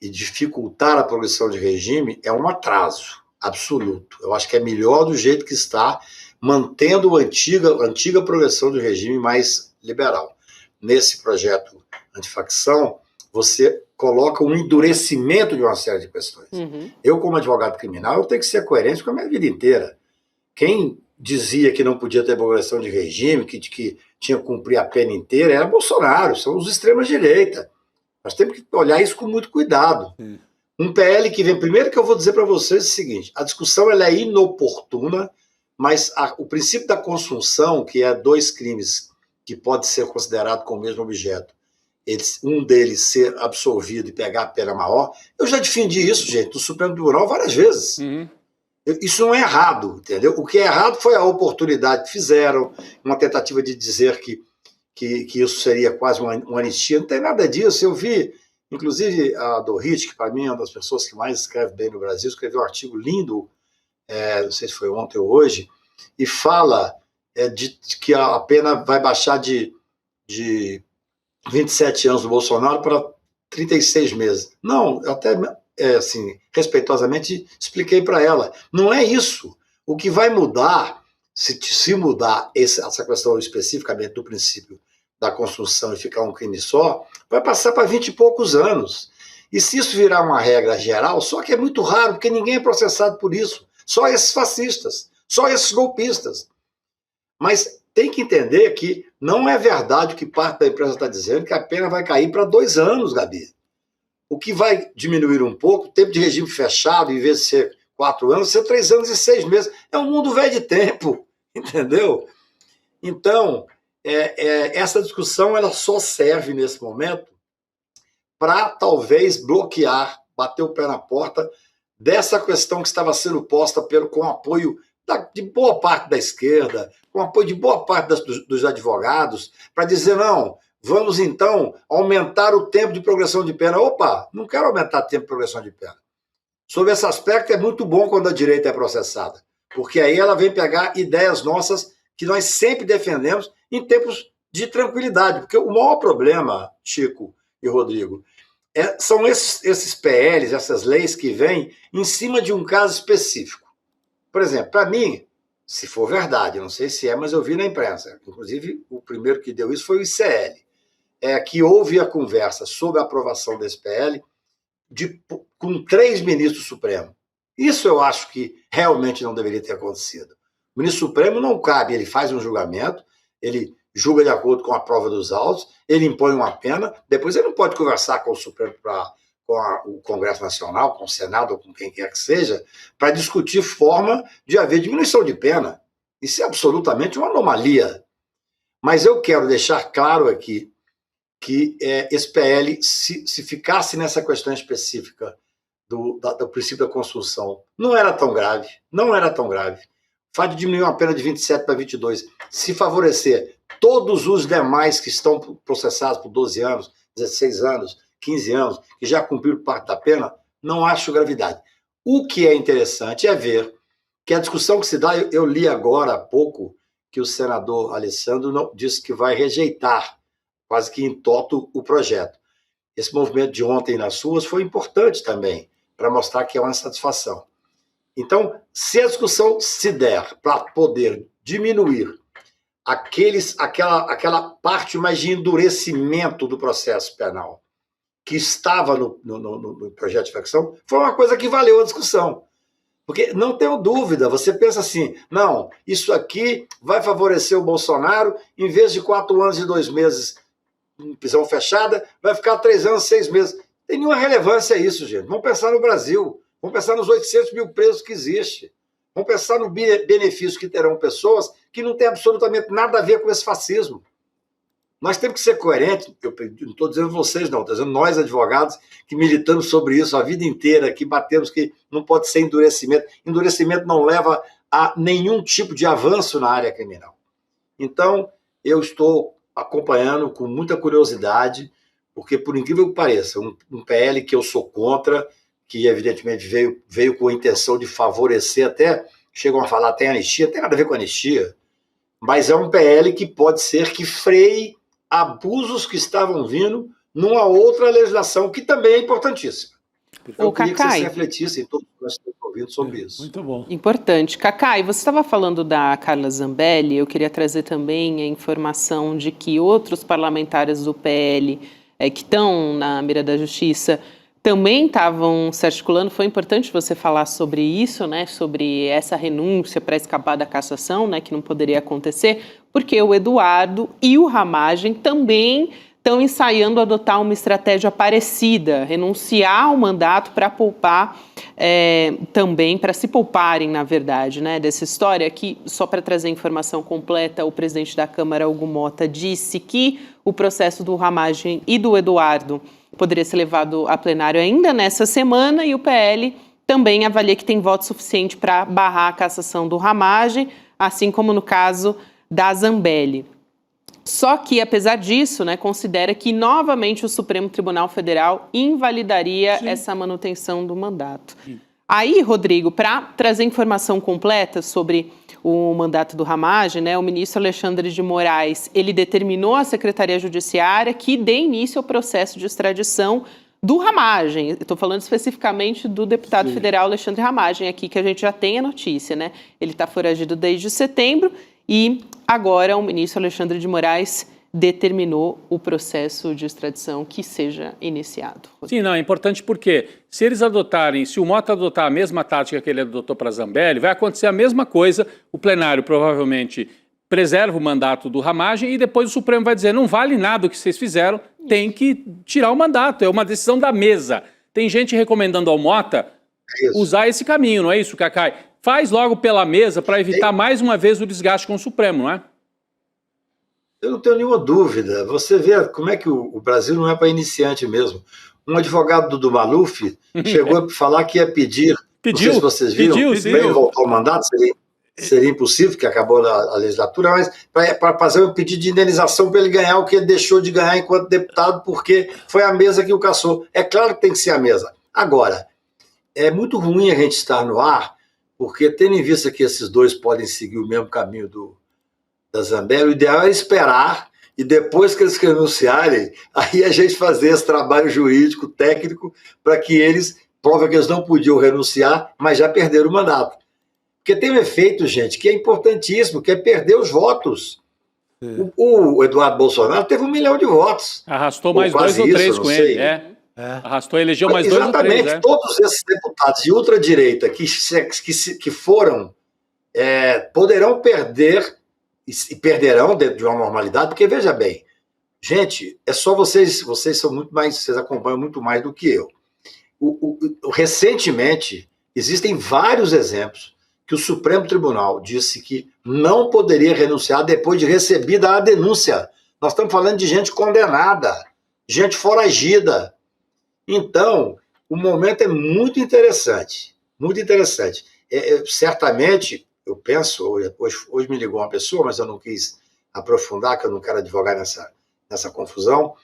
e dificultar a progressão de regime é um atraso absoluto. Eu acho que é melhor do jeito que está, mantendo a antiga progressão de regime mais liberal. Nesse projeto antifacção, você coloca um endurecimento de uma série de questões. Uhum. Eu, como advogado criminal, eu tenho que ser coerente com a minha vida inteira. Quem dizia que não podia ter progressão de regime, que tinha que cumprir a pena inteira, era Bolsonaro, são os extrema-direita. Nós temos que olhar isso com muito cuidado. Um PL que vem... Primeiro que eu vou dizer para vocês o seguinte, a discussão ela é inoportuna, mas o princípio da consunção, que é 2 crimes que pode ser considerado com o mesmo objeto, um deles ser absolvido e pegar a pena maior, eu já defendi isso, gente, no Supremo Tribunal várias vezes. Uhum. Isso não é errado, entendeu? O que é errado foi a oportunidade que fizeram, uma tentativa de dizer que isso seria quase uma anistia. Não tem nada disso. Eu vi, inclusive, a Dorit, que para mim é uma das pessoas que mais escreve bem no Brasil, escreveu um artigo lindo, não sei se foi ontem ou hoje, e fala de que a pena vai baixar de 27 anos do Bolsonaro para 36 meses. Não, eu até... assim, respeitosamente expliquei para ela, não é isso. O que vai mudar, se mudar essa questão especificamente do princípio da construção e ficar um crime só, vai passar para 20 e poucos anos. E se isso virar uma regra geral, só que é muito raro, porque ninguém é processado por isso. Só esses fascistas, só esses golpistas. Mas tem que entender que não é verdade o que parte da empresa está dizendo, que a pena vai cair para 2 anos, Gabi. O que vai diminuir um pouco, o tempo de regime fechado, em vez de ser 4 anos, ser 3 anos e 6 meses. É um mundo velho de tempo, entendeu? Então, essa discussão ela só serve nesse momento para talvez bloquear, bater o pé na porta dessa questão que estava sendo posta com apoio de boa parte da esquerda, com apoio de boa parte dos advogados, para dizer, não, vamos então aumentar o tempo de progressão de pena. Opa, não quero aumentar o tempo de progressão de pena. Sob esse aspecto é muito bom quando a direita é processada, porque aí ela vem pegar ideias nossas que nós sempre defendemos em tempos de tranquilidade, porque o maior problema, Chico e Rodrigo, são esses PLs, essas leis que vêm em cima de um caso específico. Por exemplo, para mim, se for verdade, não sei se é, mas eu vi na imprensa, inclusive o primeiro que deu isso foi o ICL, que houve a conversa sobre a aprovação desse PL com 3 ministros supremos. Isso eu acho que realmente não deveria ter acontecido. O ministro supremo não cabe, ele faz um julgamento, ele julga de acordo com a prova dos autos, ele impõe uma pena, depois ele não pode conversar com o Supremo, com o Congresso Nacional, com o Senado ou com quem quer que seja, para discutir forma de haver diminuição de pena. Isso é absolutamente uma anomalia. Mas eu quero deixar claro aqui que esse PL, se ficasse nessa questão específica do princípio da construção, não era tão grave, não era tão grave. O fato de diminuir uma pena de 27 para 22, se favorecer todos os demais que estão processados por 12 anos, 16 anos, 15 anos, que já cumpriram parte da pena, não acho gravidade. O que é interessante é ver que a discussão que se dá, eu li agora há pouco que o senador Alessandro disse que vai rejeitar, quase que em toto, o projeto. esse movimento de ontem nas ruas foi importante também, para mostrar que é uma satisfação. Então, se a discussão se der para poder diminuir aquela parte mais de endurecimento do processo penal que estava no projeto de facção, foi uma coisa que valeu a discussão. Porque não tenho dúvida, você pensa assim, não, isso aqui vai favorecer o Bolsonaro, em vez de 4 anos e 2 meses em prisão fechada, vai ficar 3 anos e 6 meses. Não tem nenhuma relevância isso, gente. Vamos pensar no Brasil, vamos pensar nos 800 mil presos que existem, vamos pensar no benefício que terão pessoas que não têm absolutamente nada a ver com esse fascismo. Nós temos que ser coerentes, eu não estou dizendo vocês não, estou dizendo nós advogados que militamos sobre isso a vida inteira, que batemos que não pode ser endurecimento. Endurecimento não leva a nenhum tipo de avanço na área criminal. Então, eu estou acompanhando com muita curiosidade, porque, por incrível que pareça, um PL que eu sou contra, que evidentemente veio com a intenção de favorecer até, chegam a falar até anistia, não tem nada a ver com anistia, mas é um PL que pode ser que freie abusos que estavam vindo numa outra legislação, que também é importantíssima. Eu queria que vocês refletissem, todos nós estamos ouvindo sobre isso. Muito bom. Importante. Cacai, você estava falando da Carla Zambelli, eu queria trazer também a informação de que outros parlamentares do PL que estão na mira da justiça também estavam se articulando. Foi importante você falar sobre isso, né, sobre essa renúncia para escapar da cassação, né, que não poderia acontecer, porque o Eduardo e o Ramagem também estão ensaiando adotar uma estratégia parecida, renunciar ao mandato para poupar também, para se pouparem, na verdade, né, dessa história. Aqui, só para trazer a informação completa, o presidente da Câmara, Hugo Mota, disse que o processo do Ramagem e do Eduardo poderia ser levado a plenário ainda nessa semana, e o PL também avalia que tem voto suficiente para barrar a cassação do Ramagem, assim como no caso da Zambelli. Só que, apesar disso, né, considera que novamente o Supremo Tribunal Federal invalidaria essa manutenção do mandato. Aí, Rodrigo, para trazer informação completa sobre o mandato do Ramagem, né, o ministro Alexandre de Moraes, ele determinou à Secretaria Judiciária que dê início ao processo de extradição do Ramagem. Estou falando especificamente do deputado federal Alexandre Ramagem, aqui que a gente já tem a notícia, né? Ele está foragido desde setembro e agora o ministro Alexandre de Moraes determinou o processo de extradição que seja iniciado. Sim, não, é importante porque se eles adotarem, se o Mota adotar a mesma tática que ele adotou para a Zambelli, vai acontecer a mesma coisa, o plenário provavelmente preserva o mandato do Ramagem e depois o Supremo vai dizer, não vale nada o que vocês fizeram, tem que tirar o mandato, é uma decisão da mesa. Tem gente recomendando ao Mota usar esse caminho, não é isso, Cacai? Faz logo pela mesa para evitar mais uma vez o desgaste com o Supremo, não é? Eu não tenho nenhuma dúvida. Você vê como é que o Brasil não é para iniciante mesmo. Um advogado do Maluf chegou a falar que ia pedir, não sei se vocês viram, para ele voltar ao mandato, seria impossível, que acabou a legislatura, mas para fazer um pedido de indenização para ele ganhar o que ele deixou de ganhar enquanto deputado, porque foi a mesa que o caçou. É claro que tem que ser a mesa. Agora, é muito ruim a gente estar no ar, porque tendo em vista que esses dois podem seguir o mesmo caminho da Zambelli, o ideal é esperar e depois que eles renunciarem, aí a gente fazer esse trabalho jurídico, técnico, para que eles provem que eles não podiam renunciar, mas já perderam o mandato. Porque tem um efeito, gente, que é importantíssimo, que é perder os votos. O Eduardo Bolsonaro teve 1 milhão de votos. Arrastou mais 2 ou 3 com ele, Arrastou, elegeu mais 2 ou 3. Exatamente, todos esses deputados de ultradireita que foram, poderão perder, e perderão dentro de uma normalidade, porque veja bem, gente, é só vocês são muito mais, vocês acompanham muito mais do que eu. Recentemente, existem vários exemplos que o Supremo Tribunal disse que não poderia renunciar depois de recebida a denúncia. Nós estamos falando de gente condenada, gente foragida. Então, o momento é muito interessante, muito interessante. Certamente, eu penso, hoje me ligou uma pessoa, mas eu não quis aprofundar, que eu não quero advogar nessa confusão,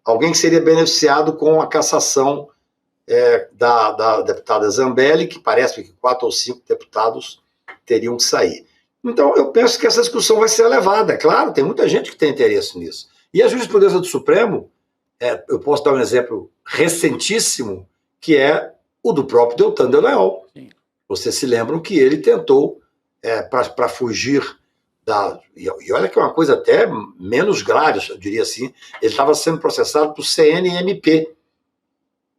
alguém que seria beneficiado com a cassação da deputada Zambelli, que parece que 4 ou 5 deputados teriam que sair. Então, eu penso que essa discussão vai ser levada. Claro, tem muita gente que tem interesse nisso. E a jurisprudência do Supremo Eu posso dar um exemplo recentíssimo, que é o do próprio Deltan Dallagnol. Vocês se lembram que ele tentou, para fugir e olha que é uma coisa até menos grave, eu diria assim, ele estava sendo processado por CNMP.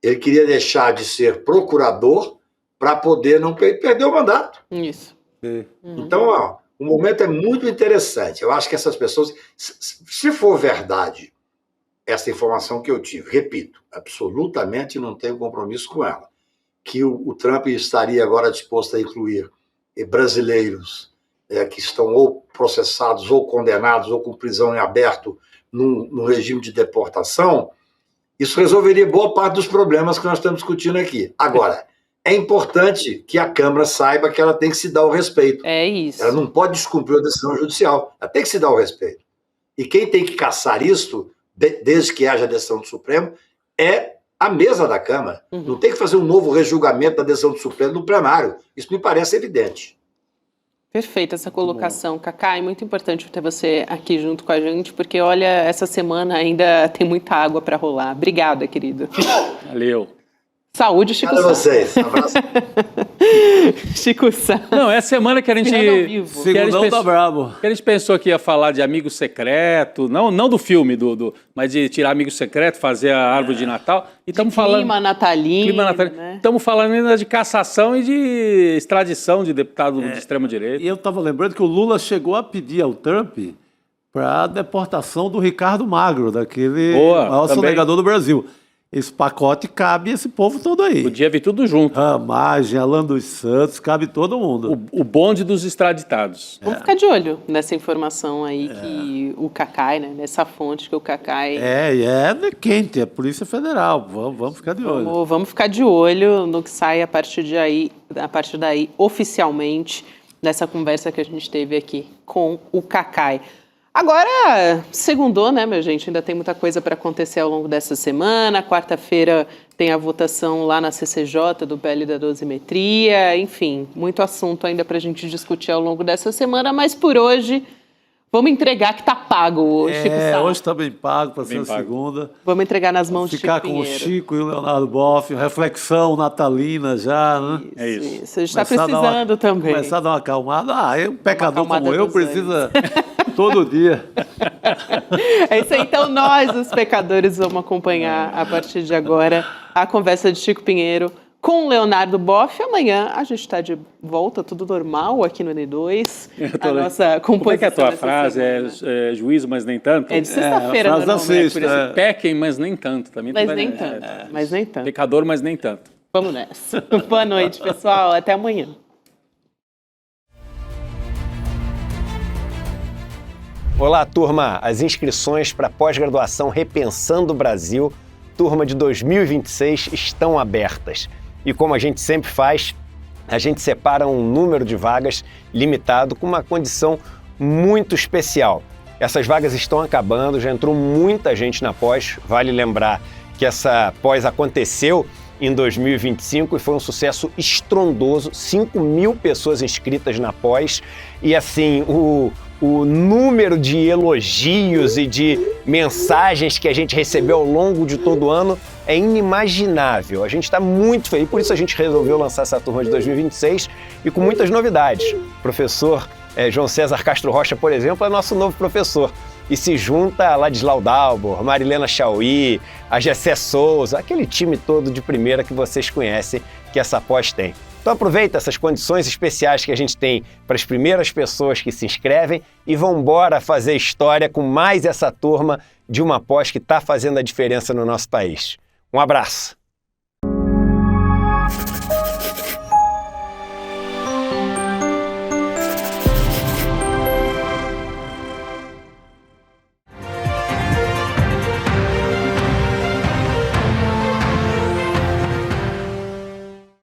Ele queria deixar de ser procurador para poder não perder o mandato. Isso. Então, o momento é muito interessante. Eu acho que essas pessoas, se for verdade essa informação que eu tive, repito, absolutamente não tenho compromisso com ela, que o Trump estaria agora disposto a incluir brasileiros que estão ou processados, ou condenados, ou com prisão em aberto no regime de deportação, isso resolveria boa parte dos problemas que nós estamos discutindo aqui. Agora, é importante que a Câmara saiba que ela tem que se dar o respeito. É isso. Ela não pode descumprir a decisão judicial, ela tem que se dar o respeito. E quem tem que caçar isso, desde que haja a decisão do Supremo, é a mesa da Câmara. Não tem que fazer um novo rejulgamento da decisão do Supremo no plenário. Isso me parece evidente. Perfeita essa colocação, Cacá. É muito importante ter você aqui junto com a gente, porque, olha, essa semana ainda tem muita água para rolar. Obrigada, querido. Valeu. Saúde, Chico Sá. Obrigado a vocês. Um abraço. Chico Sá. Não, é a semana que a gente... Segundão tá brabo. Que a gente pensou que ia falar de amigo secreto, não do filme, mas de tirar amigo secreto, fazer a árvore de Natal. E estamos falando... Clima natalino, né? Estamos falando ainda de cassação e de extradição de deputado de extrema-direita. E eu estava lembrando que o Lula chegou a pedir ao Trump para a deportação do Ricardo Magro, daquele maior sonegador do Brasil. Esse pacote cabe esse povo todo aí. Podia vir tudo junto. Ramagem, Alan dos Santos, cabe todo mundo. O bonde dos extraditados. Vamos ficar de olho nessa informação aí que o Cacai, né? Nessa fonte que o Cacai... É quente, é Polícia Federal. Vamos ficar de olho. Vamos ficar de olho no que sai a partir daí, oficialmente, nessa conversa que a gente teve aqui com o Cacai. Agora, segundou, né, minha gente? Ainda tem muita coisa para acontecer ao longo dessa semana. Quarta-feira tem a votação lá na CCJ do PL da dosimetria. Enfim, muito assunto ainda para a gente discutir ao longo dessa semana. Mas por hoje, vamos entregar que tá pago hoje, Chico Sá. Hoje está bem pago para ser a segunda. Vamos entregar nas mãos de Chico Pinheiro. Ficar com o Chico e o Leonardo Boff, reflexão natalina já, né? Isso. A gente está precisando também. Começar a dar uma acalmada. Um pecador como eu precisa... Todo dia. É isso aí. Então, nós, os pecadores, vamos acompanhar a partir de agora a conversa de Chico Pinheiro com o Leonardo Boff. Amanhã a gente está de volta, tudo normal aqui no N2. A nossa composição. Como é que é a tua frase? É juízo, mas nem tanto? É de sexta-feira, normalmente. Pequem, mas nem tanto. Também mas nem tanto. Pecador, mas nem tanto. Vamos nessa. Boa noite, pessoal. Até amanhã. Olá, turma! As inscrições para a pós-graduação Repensando o Brasil, turma de 2026, estão abertas. E como a gente sempre faz, a gente separa um número de vagas limitado com uma condição muito especial. Essas vagas estão acabando, já entrou muita gente na pós. Vale lembrar que essa pós aconteceu em 2025 e foi um sucesso estrondoso, 5.000 pessoas inscritas na pós. E assim, o número de elogios e de mensagens que a gente recebeu ao longo de todo o ano é inimaginável. A gente está muito feliz, por isso a gente resolveu lançar essa turma de 2026 e com muitas novidades. O professor João César Castro Rocha, por exemplo, é nosso novo professor. E se junta a Ladislau Dalbor, Marilena Chauí, a Gessé Souza, aquele time todo de primeira que vocês conhecem que essa pós tem. Então aproveita essas condições especiais que a gente tem para as primeiras pessoas que se inscrevem e vão embora fazer história com mais essa turma de uma pós que está fazendo a diferença no nosso país. Um abraço!